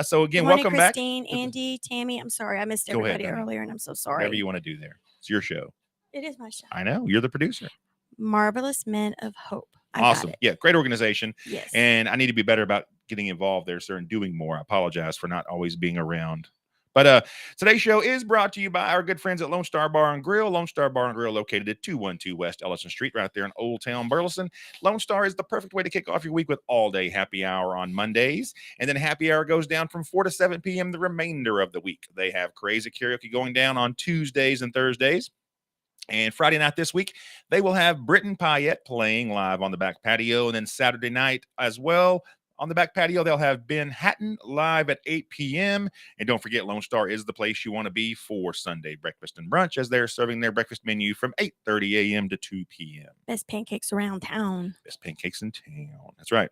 So again, Good morning, welcome Christine, back. Andy, Tammy. I'm sorry. I missed Go ahead, everybody honey. earlier, and I'm so sorry. Whatever you want to do there. It's your show. It is my show. I know. You're the producer. Marvelous Men of Hope. I Awesome. got it. Yeah, great organization. Yes. And I need to be better about getting involved there, sir, and doing more. I apologize for not always being around. But today's show is brought to you by our good friends at Lone Star Bar and Grill. Lone Star Bar and Grill located at 212 West Ellison Street, right there in Old Town Burleson. Lone Star is the perfect way to kick off your week with all-day happy hour on Mondays. And then happy hour goes down from 4 to 7 p.m. the remainder of the week. They have crazy karaoke going down on Tuesdays and Thursdays. And Friday night this week, they will have Britton Payette playing live on the back patio. And then Saturday night as well, on the back patio, they'll have Ben Hatton live at 8 p.m. And don't forget, Lone Star is the place you want to be for Sunday breakfast and brunch, as they're serving their breakfast menu from 8:30 a.m. to 2 p.m. Best pancakes around town. Best pancakes in town. That's right.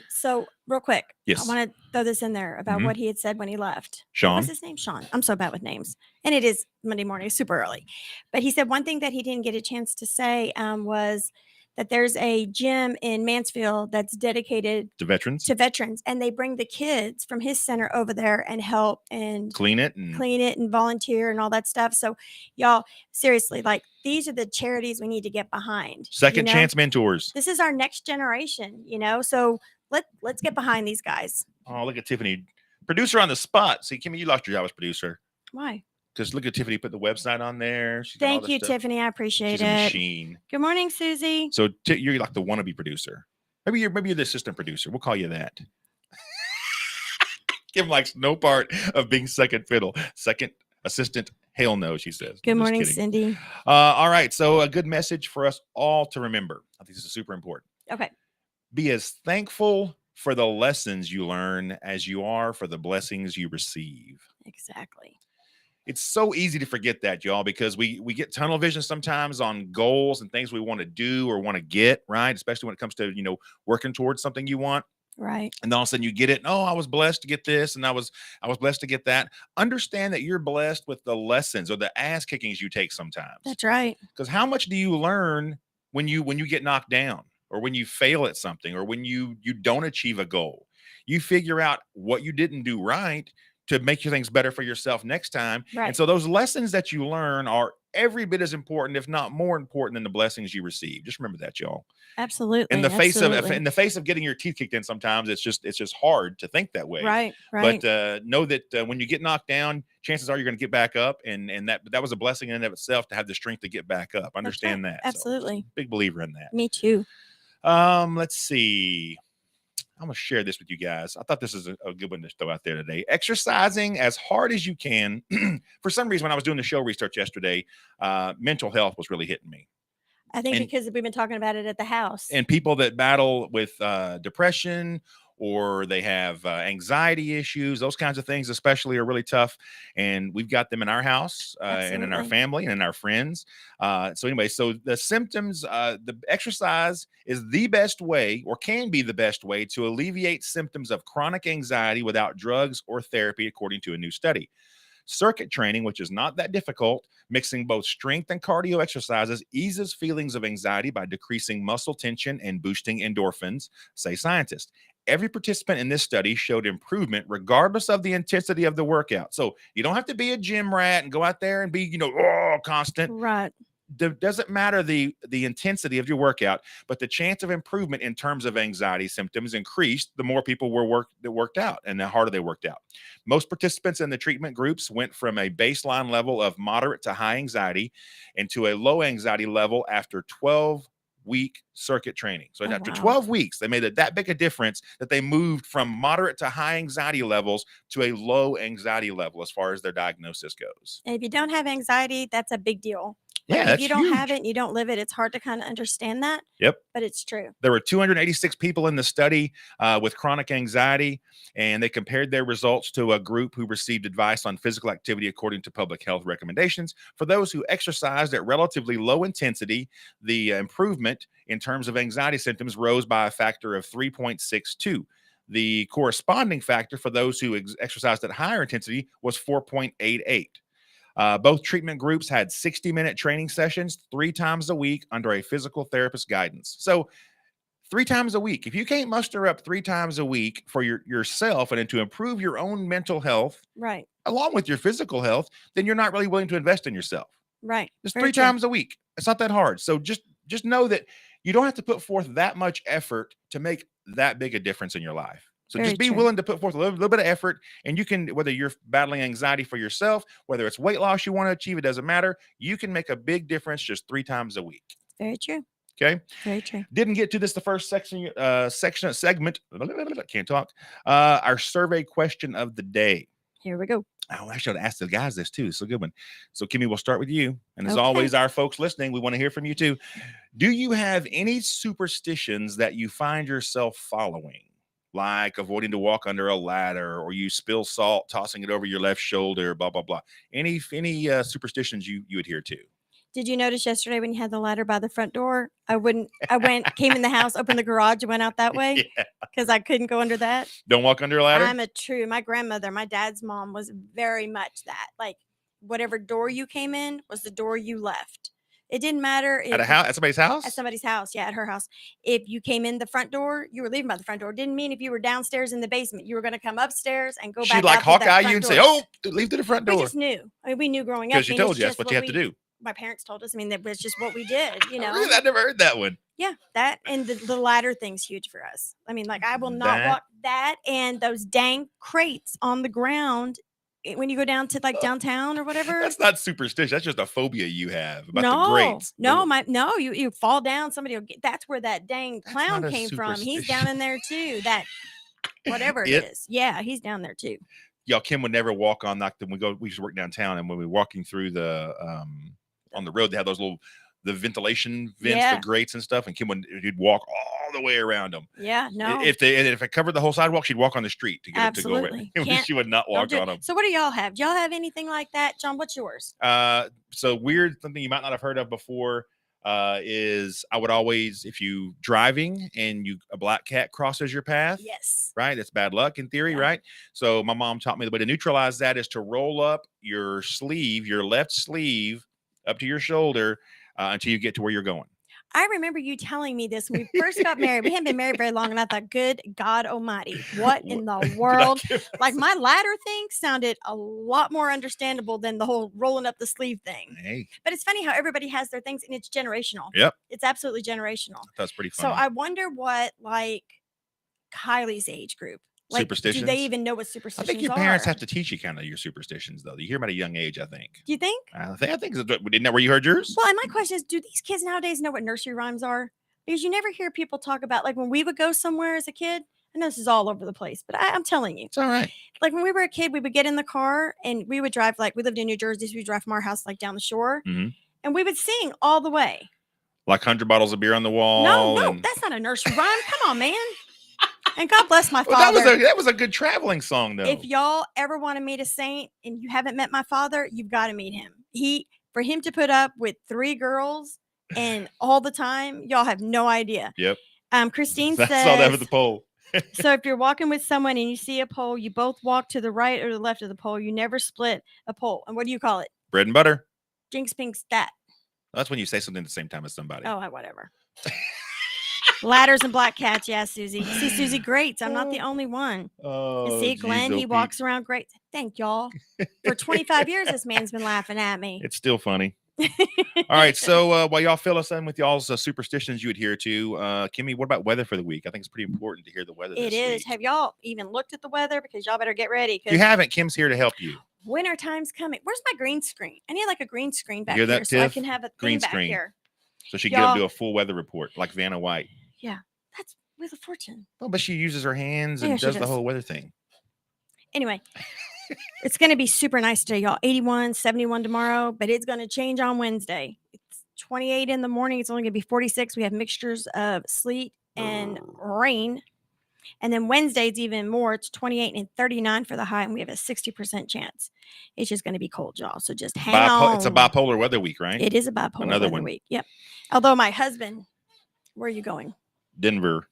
So real quick, Yes. I want to throw this in there about Mhm. what he had said when he left. Shawn? What was his name? Shawn. I'm so bad with names. And it is Monday morning, super early. But he said one thing that he didn't get a chance to say was that there's a gym in Mansfield that's dedicated To veterans. and they bring the kids from his center over there and help and Clean it. And clean it and volunteer and all that stuff. So y'all, seriously, like these are the charities we need to get behind. second chance mentors. This is our next generation, so let's get behind these guys. Oh, look at Tiffany. Producer on the spot. See, Kimmy, you lost your job as producer. Why? Because look at Tiffany put the website on there. She's got all Thank that you, stuff. Tiffany. I appreciate She's it. a machine. Good morning, Susie. So you're like the wannabe producer. Maybe you're the assistant producer. We'll call you that. Kim likes no part of being second fiddle. Second assistant, hell no, she says. Good I'm just morning, kidding. Cindy. All right. So a good message for us all to remember. I think this is super important. Okay. Be as thankful for the lessons you learn as you are for the blessings you receive. Exactly. It's so easy to forget that, y'all, because we get tunnel vision sometimes on goals and things we want to do or want to get, right? Especially when it comes to, working towards something you want. Right. And then all of a sudden you get it. And, I was blessed to get this. And I was blessed to get that. Understand that you're blessed with the lessons or the ass kickings you take sometimes. That's right. Because how much do you learn when you get knocked down or when you fail at something or when you don't achieve a goal? You figure out what you didn't do right to make your things better for yourself next time. Right. And so those lessons that you learn are every bit as important, if not more important, than the blessings you receive. Just remember that, y'all. Absolutely. In the face of getting your teeth kicked in, sometimes it's just hard to think that way. Right. Right. But know that when you get knocked down, chances are you're going to get back up, and that was a blessing in and of itself to have the strength to get back up. Understand right. that. Absolutely. So, big believer in that. Me too. Let's see. I'm going to share this with you guys. I thought this is a good one to throw out there today. Exercising as hard as you can. For some reason, when I was doing the show research yesterday, mental health was really hitting me. I think because we've been talking about it at the house. And people that battle with depression or they have anxiety issues, those kinds of things especially are really tough. And we've got them in our house and in our family and in our friends. So the symptoms, the exercise is the best way or can be the best way to alleviate symptoms of chronic anxiety without drugs or therapy, according to a new study. Circuit training, which is not that difficult, mixing both strength and cardio exercises, eases feelings of anxiety by decreasing muscle tension and boosting endorphins, say scientists. Every participant in this study showed improvement regardless of the intensity of the workout. So you don't have to be a gym rat and go out there and be, constant. Right. Doesn't matter the intensity of your workout, but the chance of improvement in terms of anxiety symptoms increased the more people that worked out and the harder they worked out. Most participants in the treatment groups went from a baseline level of moderate to high anxiety into a low anxiety level after 12-week circuit training. So after 12 weeks, they made that big a difference that they moved from moderate to high anxiety levels to a low anxiety level as far as their diagnosis goes. And if you don't have anxiety, that's a big deal. Like, Yeah, if that's you don't huge. have it and you don't live it, it's hard to kind of understand that. Yep. But it's true. There were 286 people in the study with chronic anxiety, and they compared their results to a group who received advice on physical activity according to public health recommendations. For those who exercised at relatively low intensity, the improvement in terms of anxiety symptoms rose by a factor of 3.62. The corresponding factor for those who exercised at higher intensity was 4.88. Both treatment groups had 60-minute training sessions 3 times a week under a physical therapist guidance. So 3 times a week. If you can't muster up 3 times a week for yourself and to improve your own mental health, Right. along with your physical health, then you're not really willing to invest in yourself. Right. Just Very 3 true. times a week. It's not that hard. So just know that you don't have to put forth that much effort to make that big a difference in your life. So Very just be true. willing to put forth a little bit of effort, and you can, whether you're battling anxiety for yourself, whether it's weight loss you want to achieve, it doesn't matter. You can make a big difference just 3 times a week. Very true. Okay. Very true. Didn't get to this the first segment. Can't talk. Our survey question of the day. Here we go. Oh, I should have asked the guys this too. It's a good one. So, Kimmy, we'll start with you. And as Okay. always, our folks listening, we want to hear from you too. Do you have any superstitions that you find yourself following? Like avoiding to walk under a ladder, or you spill salt, tossing it over your left shoulder, blah, blah, blah. Any superstitions you adhere to? Did you notice yesterday when you had the ladder by the front door? Came in the house, opened the garage, and went out that way because I couldn't go under that. Don't walk under a ladder? My grandmother, my dad's mom was very much that. Like, whatever door you came in was the door you left. It didn't matter if At somebody's house? At somebody's house, yeah, at her house. If you came in the front door, you were leaving by the front door. Didn't mean if you were downstairs in the basement, you were going to come upstairs and go back. She'd like out through that Hawkeye front you and door. say, "Oh, leave to the front door." We just knew. I mean, we knew growing up. Because she told you that's what you have to do. My parents told us. I mean, that was just what we did. You know. Really? I never heard that one. Yeah, that and the ladder thing's huge for us. I mean, like, I will not walk that and those dang crates on the ground when you go down to like downtown or whatever. That's not superstition. That's just a phobia you have about no, the grates. No, you fall down. Somebody will get. That's where that dang clown not a came from. He's superstition. down in there too. That whatever it is. Yeah, he's down there too. Y'all, Kim would never walk on we used to work downtown, and when we were walking through the on the road, they have those the ventilation vents, the grates and stuff, and Kim would walk all the way around them. Yeah, no. If it covered the whole sidewalk, she'd walk on the street to get Absolutely. it to go away. She would not walk on them. So what do y'all have? Do y'all have anything like that? John, what's yours? So weird, something you might not have heard of before is I would always, if you driving and a black cat crosses your path, yes, right? That's bad luck in theory, right? So my mom taught me the way to neutralize that is to roll up your sleeve, your left sleeve up to your shoulder until you get to where you're going. I remember you telling me this when we first got married. We hadn't been married very long, and I thought, good God Almighty, what in the world? Like, my ladder thing sounded a lot more understandable than the whole rolling up the sleeve thing. Hey. But it's funny how everybody has their things, and it's generational. Yep. It's absolutely generational. That's pretty funny. So I wonder what, like, Kylie's age group. Like, superstitions? do they even know what superstitions I think your are? parents have to teach you kind of your superstitions, though. You hear them at a young age, I think. Do you think? I think isn't that where you heard yours? Well, and my question is, do these kids nowadays know what nursery rhymes are? Because you never hear people talk about, like, when we would go somewhere as a kid. I know this is all over the place, but I'm telling you. It's all right. Like, when we were a kid, we would get in the car and we would drive, like, we lived in New Jersey, so we would drive from our house, like, down the shore. Mm-hmm. And we would sing all the way. Like 100 bottles of beer on the wall. No, that's not a nursery rhyme. Come on, man. And God bless my Well, father. that was a good traveling song, though. If y'all ever want to meet a saint and you haven't met my father, you've got to meet him. For him to put up with 3 girls and all the time, y'all have no idea. Yep. Christine I says, saw that with the pole. so if you're walking with someone and you see a pole, you both walk to the right or the left of the pole. You never split a pole. And what do you call it? Bread and butter. Jinx, pink, stat. That's when you say something at the same time as somebody. Oh, whatever. Ladders and black cats. Yeah, Susie. See, Susie grates. I'm not the only one. Oh, and see, Glenn, he walks around great. Thank y'all. For 25 years, this man's been laughing at me. It's still funny. All right. So while y'all fill us in with y'all's superstitions you adhere to, Kimmy, what about weather for the week? I think it's pretty important to hear the weather. It is. Have y'all even looked at the weather? Because y'all better get ready. If you haven't, Kim's here to help you. Winter time's coming. Where's my green screen? I need like a green screen back hear that, here so I can have a green thing screen back here. So she can get up to do a full weather report like Vanna White. Yeah, that's with a fortune. Oh, but she uses her hands and does the whole weather thing. Anyway, it's going to be super nice today, y'all. 81, 71 tomorrow, but it's going to change on Wednesday. 28 in the morning. It's only going to be 46. We have mixtures of sleet and rain. And then Wednesday, it's even more. It's 28 and 39 for the high, and we have a 60% chance. It's just going to be cold, y'all. So just hang on. It's a bipolar weather week, right? It is a bipolar Another weather one. week. Yep. Although my husband, where are you going? Denver.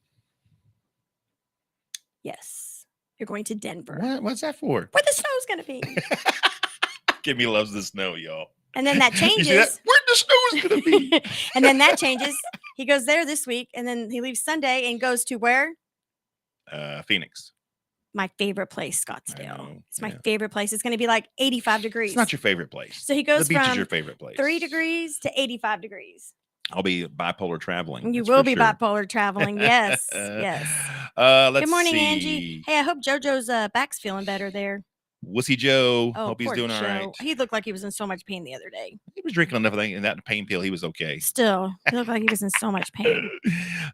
Yes. You're going to Denver. What's that for? Where the snow's going to be. Kimmy loves the snow, y'all. And then that changes. You see that? Where the snow is going to be. And then that changes. He goes there this week, and then he leaves Sunday and goes to where? Phoenix. My favorite place, Scottsdale. know, It's my yeah. favorite place. It's going to be like 85 degrees. It's not your favorite place. So he goes the beach from is your favorite place. 3 degrees to 85 degrees. I'll be bipolar traveling. You that's will for be sure. bipolar traveling. Yes. Yes. Let's Good morning, see. Angie. Hey, I hope JoJo's back's feeling better there. Wussy Joe. Oh, Hope he's poor doing all Joe. right. He looked like he was in so much pain the other day. He was drinking enough of that, and that pain pill. He was okay. Still, he looked like he was in so much pain.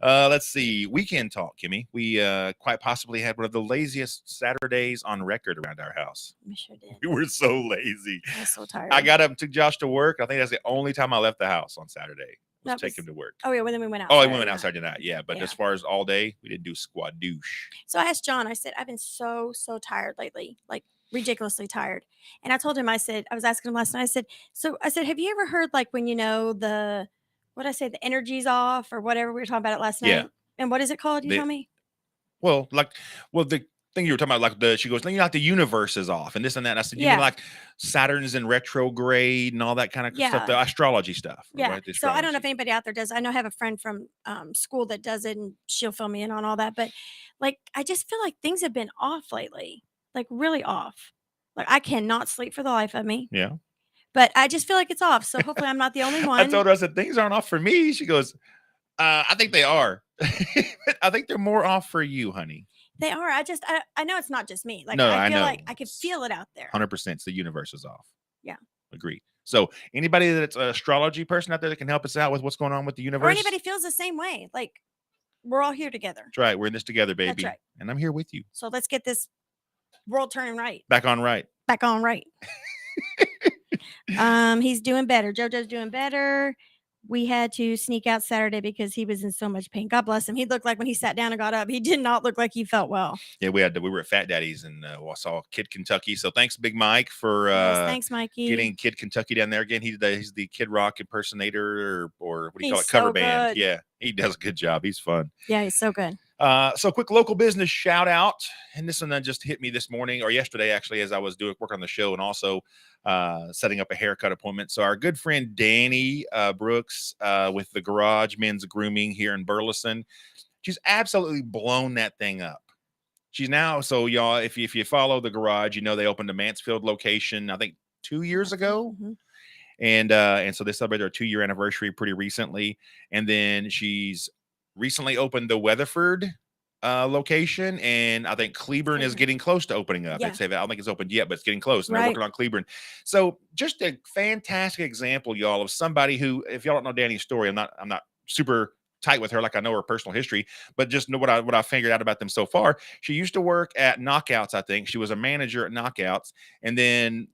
Let's see. Weekend talk, Kimmy. We quite possibly had one of the laziest Saturdays on record around our house. We sure did. We were so lazy. I was so tired. I got up and took Josh to work. I think that's the only time I left the house on Saturday. That Take was- him to work. Oh, yeah, well, then we went out. Oh, we Saturday went night. out Saturday night. Yeah, but Yeah. as far as all day, we didn't do squad douche. So I asked John, I said, I've been so tired lately, like ridiculously tired. And I told him, I said, I was asking him last night, I said, have you ever heard like when, the energy's off or whatever? We were talking about it last night. Yeah. And what is it called? You The- tell me? Well, the thing you were talking about, she goes, like the universe is off and this and that. And I said, you Yeah. mean like Saturn's in retrograde and all that kind of Yeah. stuff, the astrology stuff. Yeah. Right? The So I don't know if astrology. anybody out there does. I know I have a friend from school that does it, and she'll fill me in on all that. But like, I just feel like things have been off lately, like really off. Like I cannot sleep for the life of me, Yeah. but I just feel like it's off. So hopefully I'm not the only one. I told her, I said, things aren't off for me. She goes, I think they are. I think they're more off for you, honey. They are. I know it's not just me. Like No, I I feel know. like I could feel it out there. 100%. The universe is off. Yeah. Agree. So anybody that's an astrology person out there that can help us out with what's going on with the universe. Or anybody feels the same way. Like we're all here together. That's right. We're in this together, baby. right. And I'm here with you. So let's get this world turning right. Back on right. Back on right. He's doing better. JoJo's doing better. We had to sneak out Saturday because he was in so much pain. God bless him. He looked like when he sat down and got up, he did not look like he felt well. Yeah, we were at Fat Daddy's and I saw Kid Kentucky. So thanks, Big Mike, for Yes, thanks, Mikey. getting Kid Kentucky down there again. He's the Kid Rock impersonator or what do you call it? He's Cover so band. good. Yeah, he does a good job. He's fun. Yeah, he's so good. So quick local business shout out. And this one just hit me this morning or yesterday, actually, as I was doing work on the show and also setting up a haircut appointment. So our good friend Danny Brooks with the Garage Men's Grooming here in Burleson, she's absolutely blown that thing up. She's now, so y'all, if you follow the Garage, they opened a Mansfield location, I think 2 years ago. Mhm. And so they celebrated their 2-year anniversary pretty recently. And then she's recently opened the Weatherford location, and I think Cleburne is getting close to opening up. Yeah. I don't think it's opened yet, but it's getting close. And they're Right. working on Cleburne. So just a fantastic example, y'all, of somebody who, if y'all don't know Danny's story, I'm not super tight with her like I know her personal history, but just know what I figured out about them so far. She used to work at Knockouts, I think. She was a manager at Knockouts, and then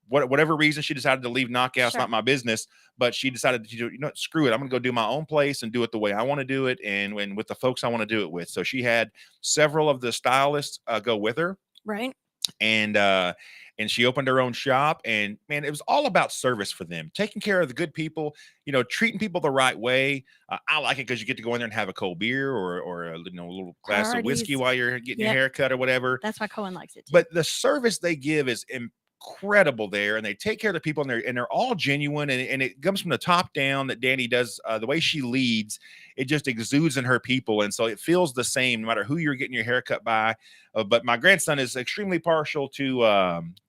whatever reason she decided to leave Knockouts, Sure. not my business, but she decided to screw it. I'm gonna go do my own place and do it the way I want to do it and with the folks I want to do it with. So she had several of the stylists go with her. Right. And she opened her own shop, and man, it was all about service for them, taking care of the good people, treating people the right way. I like it because you get to go in there and have a cold beer or a little glass of whiskey Parties. while you're getting your Yep. hair cut or whatever. That's why Cohen likes it too. But the service they give is incredible there, and they take care of the people, and they're all genuine, and it comes from the top down that Danny does. The way she leads, it just exudes in her people, and so it feels the same no matter who you're getting your hair cut by. But my grandson is extremely partial to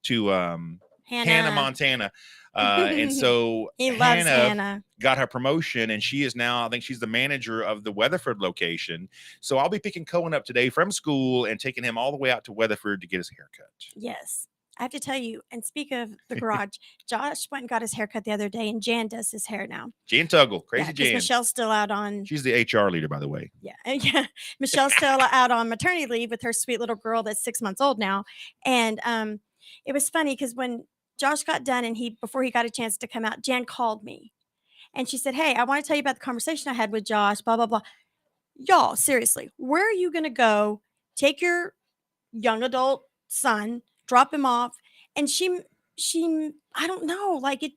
Hannah Montana, and so he loves Hannah. got her promotion, and she is now, I think she's the manager of the Weatherford location. So I'll be picking Cohen up today from school and taking him all the way out to Weatherford to get his haircut. Yes. I have to tell you, and speak of the Garage, Josh went and got his haircut the other day, and Jan does his hair now. Jan Tuggle, crazy Yeah, 'cause Jan. Michelle's still out on. She's the HR leader, by the way. Yeah. Michelle's still out on maternity leave with her sweet little girl that's 6 months old now. And it was funny because when Josh got done and before he got a chance to come out, Jan called me. And she said, hey, I want to tell you about the conversation I had with Josh, blah, blah, blah. Y'all, seriously, where are you going to go take your young adult son, drop him off? And she, I don't know, like it,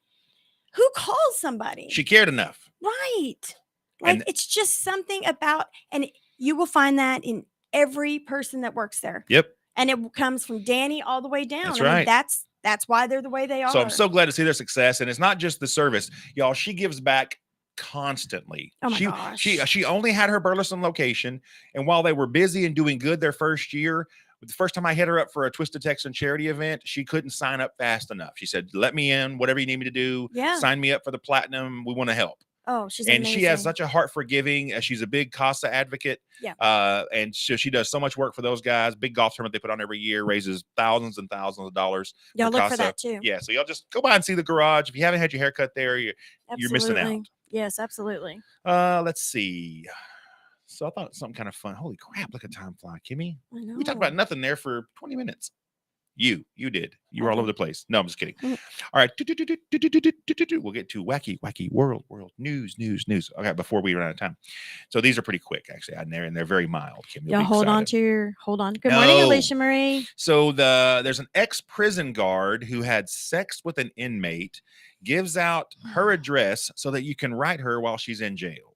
who calls somebody? She cared enough. Right. Like And- it's just something about, and you will find that in every person that works there. Yep. And it comes from Danny all the way down. That's I mean, right. that's why they're the way they are. So I'm so glad to see their success. And it's not just the service, y'all. She gives back constantly. Oh my gosh. She only had her Burleson location, and while they were busy and doing good their first year, the first time I hit her up for a Twisted Texan charity event, she couldn't sign up fast enough. She said, "Let me in, whatever you need me to do. Yeah. Sign me up for the platinum. We want to help." Oh, she's and amazing. she has such a heart for giving. She's a big CASA advocate. Yeah. And so she does so much work for those guys. Big golf tournament they put on every year, raises thousands and thousands of dollars. Y'all look CASA. for that too. Yeah. So y'all just go by and see the garage. If you haven't had your hair cut there, you're missing out. Absolutely. Yes, absolutely. Let's see. So I thought something kind of fun. Holy crap, look at time fly, Kimmy. I know. We talked about nothing there for 20 minutes. You did. You were all over the place. No, I'm just kidding. All right. We'll get to wacky world news. Okay, before we run out of time. So these are pretty quick, actually. And they're very mild, Kim. Y'all hold on. Good morning, Alicia Marie. So there's an ex-prison guard who had sex with an inmate, gives out her address so that you can write her while she's in jail.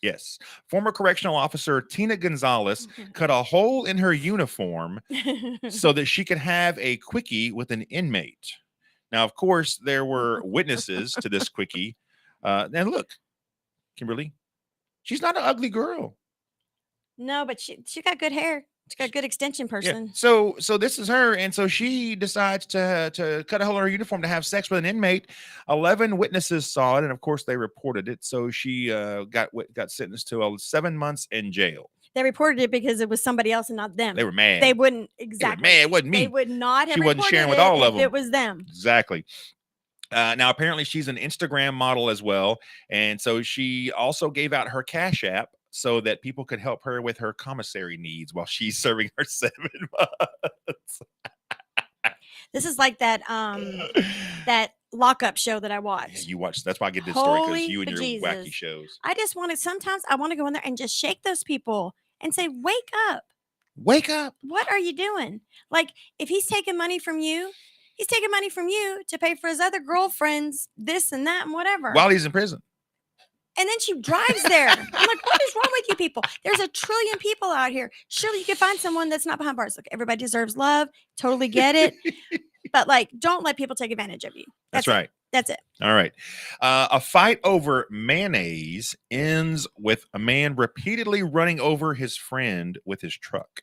Yes. Former correctional officer Tina Gonzalez cut a hole in her uniform so that she could have a quickie with an inmate. Now, of course, there were witnesses to this quickie. And look, Kimberly, she's not an ugly girl. No, but she got good hair. She's got a good extension person. Yeah. So this is her, and so she decides to cut a hole in her uniform to have sex with an inmate. 11 witnesses saw it, and of course they reported it. So she got sentenced to 7 months in jail. They reported it because it was somebody else and not them. They were mad. They wouldn't exactly. They were mad. It wasn't me. They would not have. She wasn't sharing with reported all it of if them. It was them. Exactly. Now, apparently, she's an Instagram model as well, and so she also gave out her Cash App so that people could help her with her commissary needs while she's serving her 7 months. This is like that that lockup show that I watched. Yeah, you watch. That's why I get this story, because Holy you and your bejesus. wacky shows. I just want to. Sometimes I want to go in there and just shake those people and say, "Wake up! Wake up! What are you doing? Like, if he's taking money from you, he's taking money from you to pay for his other girlfriends, this and that and whatever. While he's in prison." And then she drives there. I'm like, what is wrong with you people? There's a trillion people out here. Surely you can find someone that's not behind bars. Look, everybody deserves love. Totally get it. But like, don't let people take advantage of you. That's right. That's it. All right. A fight over mayonnaise ends with a man repeatedly running over his friend with his truck.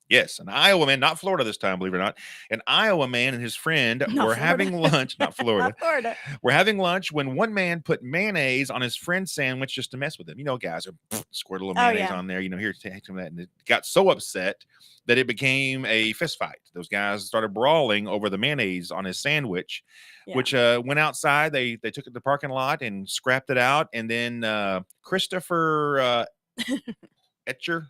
Yes, an Iowa man, not Florida this time, believe it or not. An Iowa man and his friend were having lunch, not Florida. Not Florida. We're having lunch when one man put mayonnaise on his friend's sandwich just to mess with him. You know, guys are squirt a little mayonnaise on there. You know, here, take some of that. And it got so upset that it became a fist fight. Those guys started brawling over the mayonnaise on his sandwich, which went outside. They took it to the parking lot and scrapped it out. And then Christopher Etcher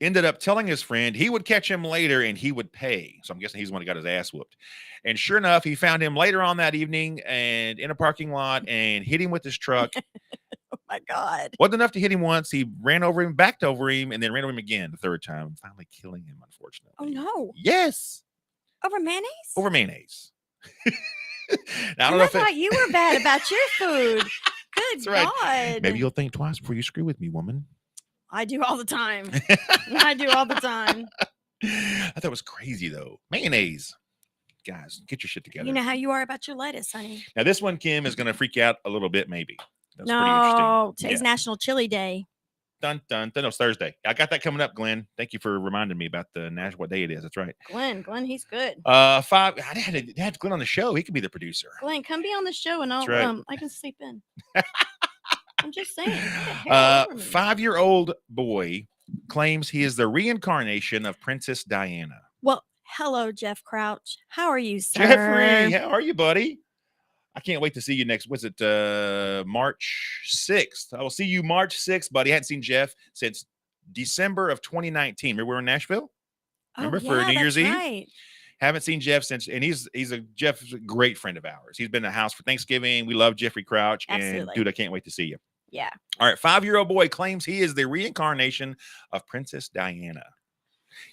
ended up telling his friend he would catch him later and he would pay. So I'm guessing he's the one who got his ass whooped. And sure enough, he found him later on that evening and in a parking lot and hit him with his truck. Oh my God. Wasn't enough to hit him once. He ran over him, backed over him, and then ran over him again the third time, finally killing him, unfortunately. Oh no. Yes. Over mayonnaise? Over mayonnaise. Now, I don't And know I if thought you were bad about your food. Good That's right. God. Maybe you'll think twice before you screw with me, woman. I do all the time. I do all the time. I thought it was crazy, though. Mayonnaise. Guys, get your shit together. You know how you are about your lettuce, honey. Now, this one, Kim, is going to freak you out a little bit, maybe. That's pretty No, interesting. today's National Chili Day. Dun, dun, dun. No, it's Thursday. I got that coming up, Glenn. Thank you for reminding me about the national, what day it is. That's right. Glenn, he's good. I had Glenn on the show. He could be the producer. Glenn, come be on the show and I'll right. I can sleep in. I'm just saying. 5-year-old boy claims he is the reincarnation of Princess Diana. Well, hello, Jeff Crouch. How are you, sir? Jeffrey, how are you, buddy? I can't wait to see you next. Was it March 6th? I will see you March 6th, buddy. I hadn't seen Jeff since December of 2019. Remember we were in Nashville? Remember for New Year's Eve? Right. Haven't seen Jeff since, and Jeff's a great friend of ours. He's been in the house for Thanksgiving. We love Jeffrey Crouch, Absolutely. and dude, I can't wait to see you. Yeah. All right, 5-year-old boy claims he is the reincarnation of Princess Diana.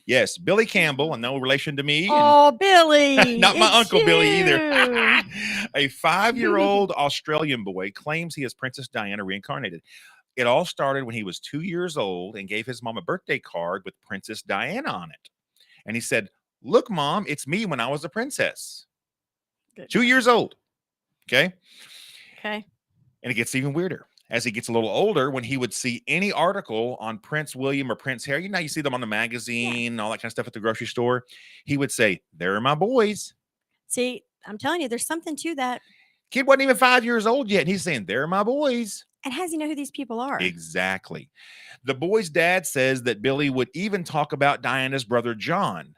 Yes, Billy Campbell, and no relation to me. Oh, Billy. Not my it's Uncle Billy you. either. A 5-year-old Australian boy claims he is Princess Diana reincarnated. It all started when he was 2 years old and gave his mom a birthday card with Princess Diana on it. And he said, "Look, Mom, it's me when I was a princess." Good 2 years old. Okay. Okay. And it gets even weirder. As he gets a little older, when he would see any article on Prince William or Prince Harry, you see them on the magazine, all that kind of stuff at the grocery store, he would say, "There are my boys." See, I'm telling you, there's something to that. Kid wasn't even 5 years old yet, and he's saying, "There are my boys." And how does he know who these people are? Exactly. The boy's dad says that Billy would even talk about Diana's brother, John.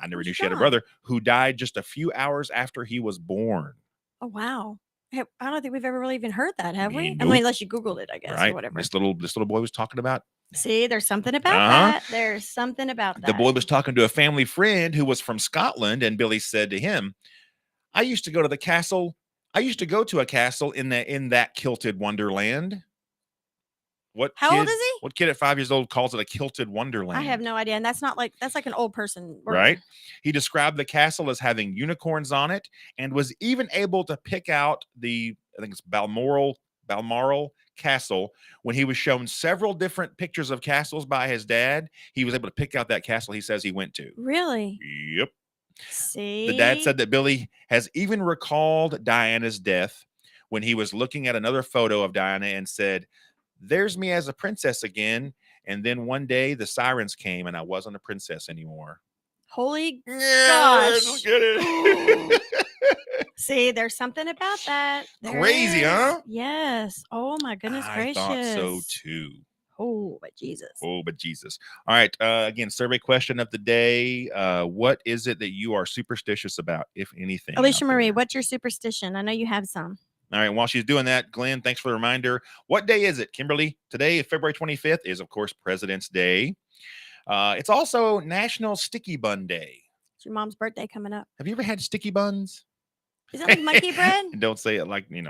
I never knew she had a brother, who died just a few hours after he was born. Oh, wow. I don't think we've ever really even heard that, have we? Nope. I mean, unless you Googled it, I guess, Right. or whatever. This little boy was talking about. See, there's something about that. There's something about that. The boy was talking to a family friend who was from Scotland, and Billy said to him, "I used to go to the castle. I used to go to a castle in that kilted wonderland." How old is he? What kid at 5 years old calls it a kilted wonderland? I have no idea. And that's like an old person word. Right. He described the castle as having unicorns on it and was even able to pick out I think it's Balmoral Castle. When he was shown several different pictures of castles by his dad, he was able to pick out that castle he says he went to. Really? Yep. See? The dad said that Billy has even recalled Diana's death when he was looking at another photo of Diana and said, "There's me as a princess again. And then one day the sirens came and I wasn't a princess anymore." Holy gosh. gosh. Look at it. See, there's something about that. There Crazy, is. huh? Yes. Oh, my goodness gracious. I thought so too. Oh, but Jesus. Oh, but Jesus. All right. Again, survey question of the day. What is it that you are superstitious about, if anything? Alicia Marie, what's your superstition? I know you have some. All right. While she's doing that, Glenn, thanks for the reminder. What day is it, Kimberly? Today, February 25th, is, of course, President's Day. It's also National Sticky Bun Day. It's your mom's birthday coming up. Have you ever had sticky buns? Is that like monkey bread? Don't say it like, Is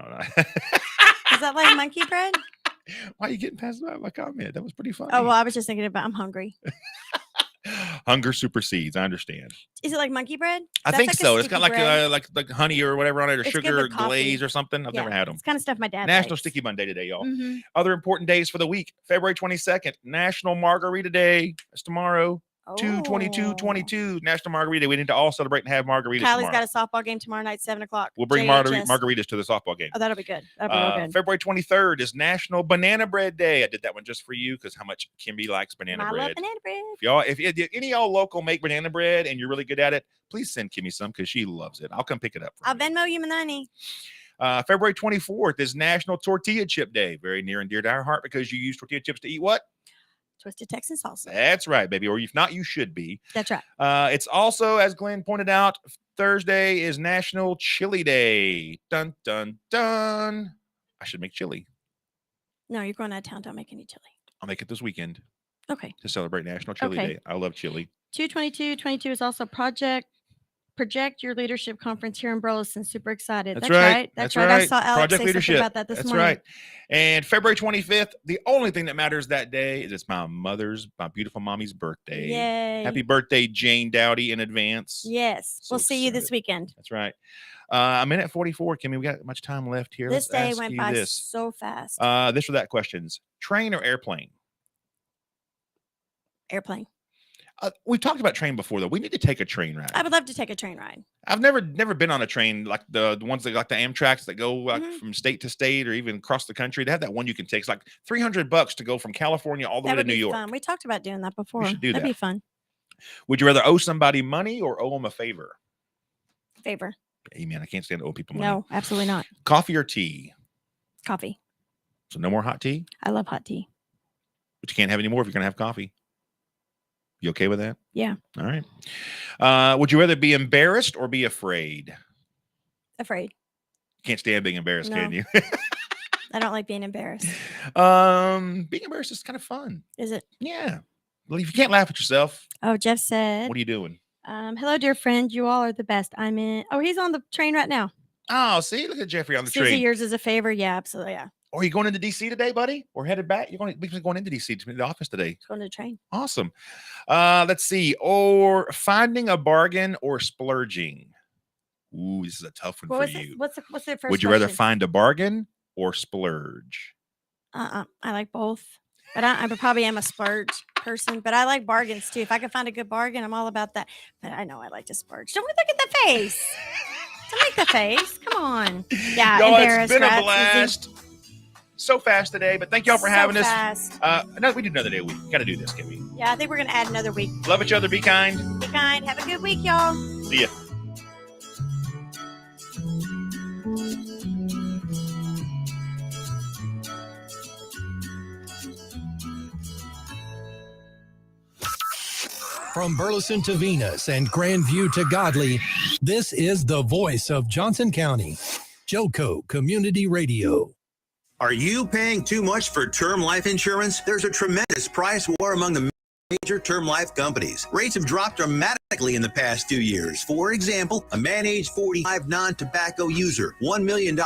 that like monkey bread? Why are you getting past my comment? That was pretty funny. Oh, well, I was just thinking about I'm hungry. Hunger supersedes. I understand. Is it like monkey bread? I That's think like a so. It's got sticky like honey or whatever on it, or It's good sugar or with coffee. glaze or something. I've never had them. It's kind of stuff my dad National likes. Sticky Bun Day today, y'all. Mhm. Other important days for the week. February 22nd, National Margarita Day. That's tomorrow. Oh. 2/22/22, National Margarita Day. We need to all celebrate and have margaritas Kylie's tomorrow. got a softball game tomorrow night, 7:00. We'll bring JHS. margaritas to the softball game. Oh, that'll be good. That'll be real good. February 23rd is National Banana Bread Day. I did that one just for you because how much Kimby likes banana I bread. love banana bread. If any of y'all local make banana bread and you're really good at it, please send Kimmy some because she loves it. I'll come pick it up. I'll Venmo you my money. February 24th is National Tortilla Chip Day. Very near and dear to our heart because you use tortilla chips to eat what? Twisted Texan salsa. That's right, baby. Or if not, you should be. That's right. It's also, as Glenn pointed out, Thursday is National Chili Day. Dun, dun, dun. I should make chili. No, you're going out of town. Don't make any chili. I'll make it this weekend Okay. to celebrate National Chili Okay. Day. I love chili. 2/22/22 is also Project Your Leadership Conference here in Burleson. Super excited. That's right. That's right. I saw Alex Project say Leadership. something about that this That's morning. right. And February 25th, the only thing that matters that day is it's my beautiful mommy's birthday. Yay. Happy birthday, Jane Dowdy, in advance. Yes. So We'll see you this excited. weekend. That's right. A minute 44, Kimmy. We got much time left here. This Let's day ask went you by this. so fast. This or that questions. Train or airplane? Airplane. We've talked about train before, though. We need to take a train ride. I would love to take a train ride. I've never been on a train like the ones that like the Amtraks that go like Mm-hmm. from state to state or even across the country. They have that one you can take. It's like $300 to go from California all the That way to would New be York. fun. We talked about doing that before. should do That'd that. be fun. Would you rather owe somebody money or owe them a favor? Favor. Hey, man, I can't stand to owe people money. No, absolutely not. Coffee or tea? Coffee. So no more hot tea? I love hot tea. But you can't have any more if you're going to have coffee. You okay with that? Yeah. All right. Would you rather be embarrassed or be afraid? Afraid. Can't stand being embarrassed, No. can you? I don't like being embarrassed. Being embarrassed is kind of fun. Is it? Yeah. Well, if you can't laugh at yourself, Oh, Jeff said, what are you doing? Hello, dear friend. You all are the best. I'm in. Oh, he's on the train right now. Oh, see, look at Jeffrey on the Susie, train. yours is a favor. Yeah, absolutely. Yeah. Are you going into DC today, buddy? Or headed back? We're going into DC to the office today. Going to the train. Awesome. Let's see. Or finding a bargain or splurging. Ooh, this is a tough one for you. What's the first? Would you rather question? find a bargain or splurge? I like both, but I probably am a splurge person. But I like bargains too. If I can find a good bargain, I'm all about that. But I know I like to splurge. Don't look at the face. Don't make the face. Come on. Yeah, Y'all, embarrassed. it's been a right, blast. Susie? So fast today, but thank y'all for having Fast. us. No, we do another day a week. Got to do this, can we? Yeah, I think we're gonna add another week. Love each other. Be kind. Be kind. Have a good week, y'all. See ya. From Burleson to Venus and Grandview to Godley, this is the voice of Johnson County, Joco Community Radio. Are you paying too much for term life insurance? There's a tremendous price war among the major term life companies. Rates have dropped dramatically in the past 2 years. For example, a man age 45 non-tobacco user, $1 million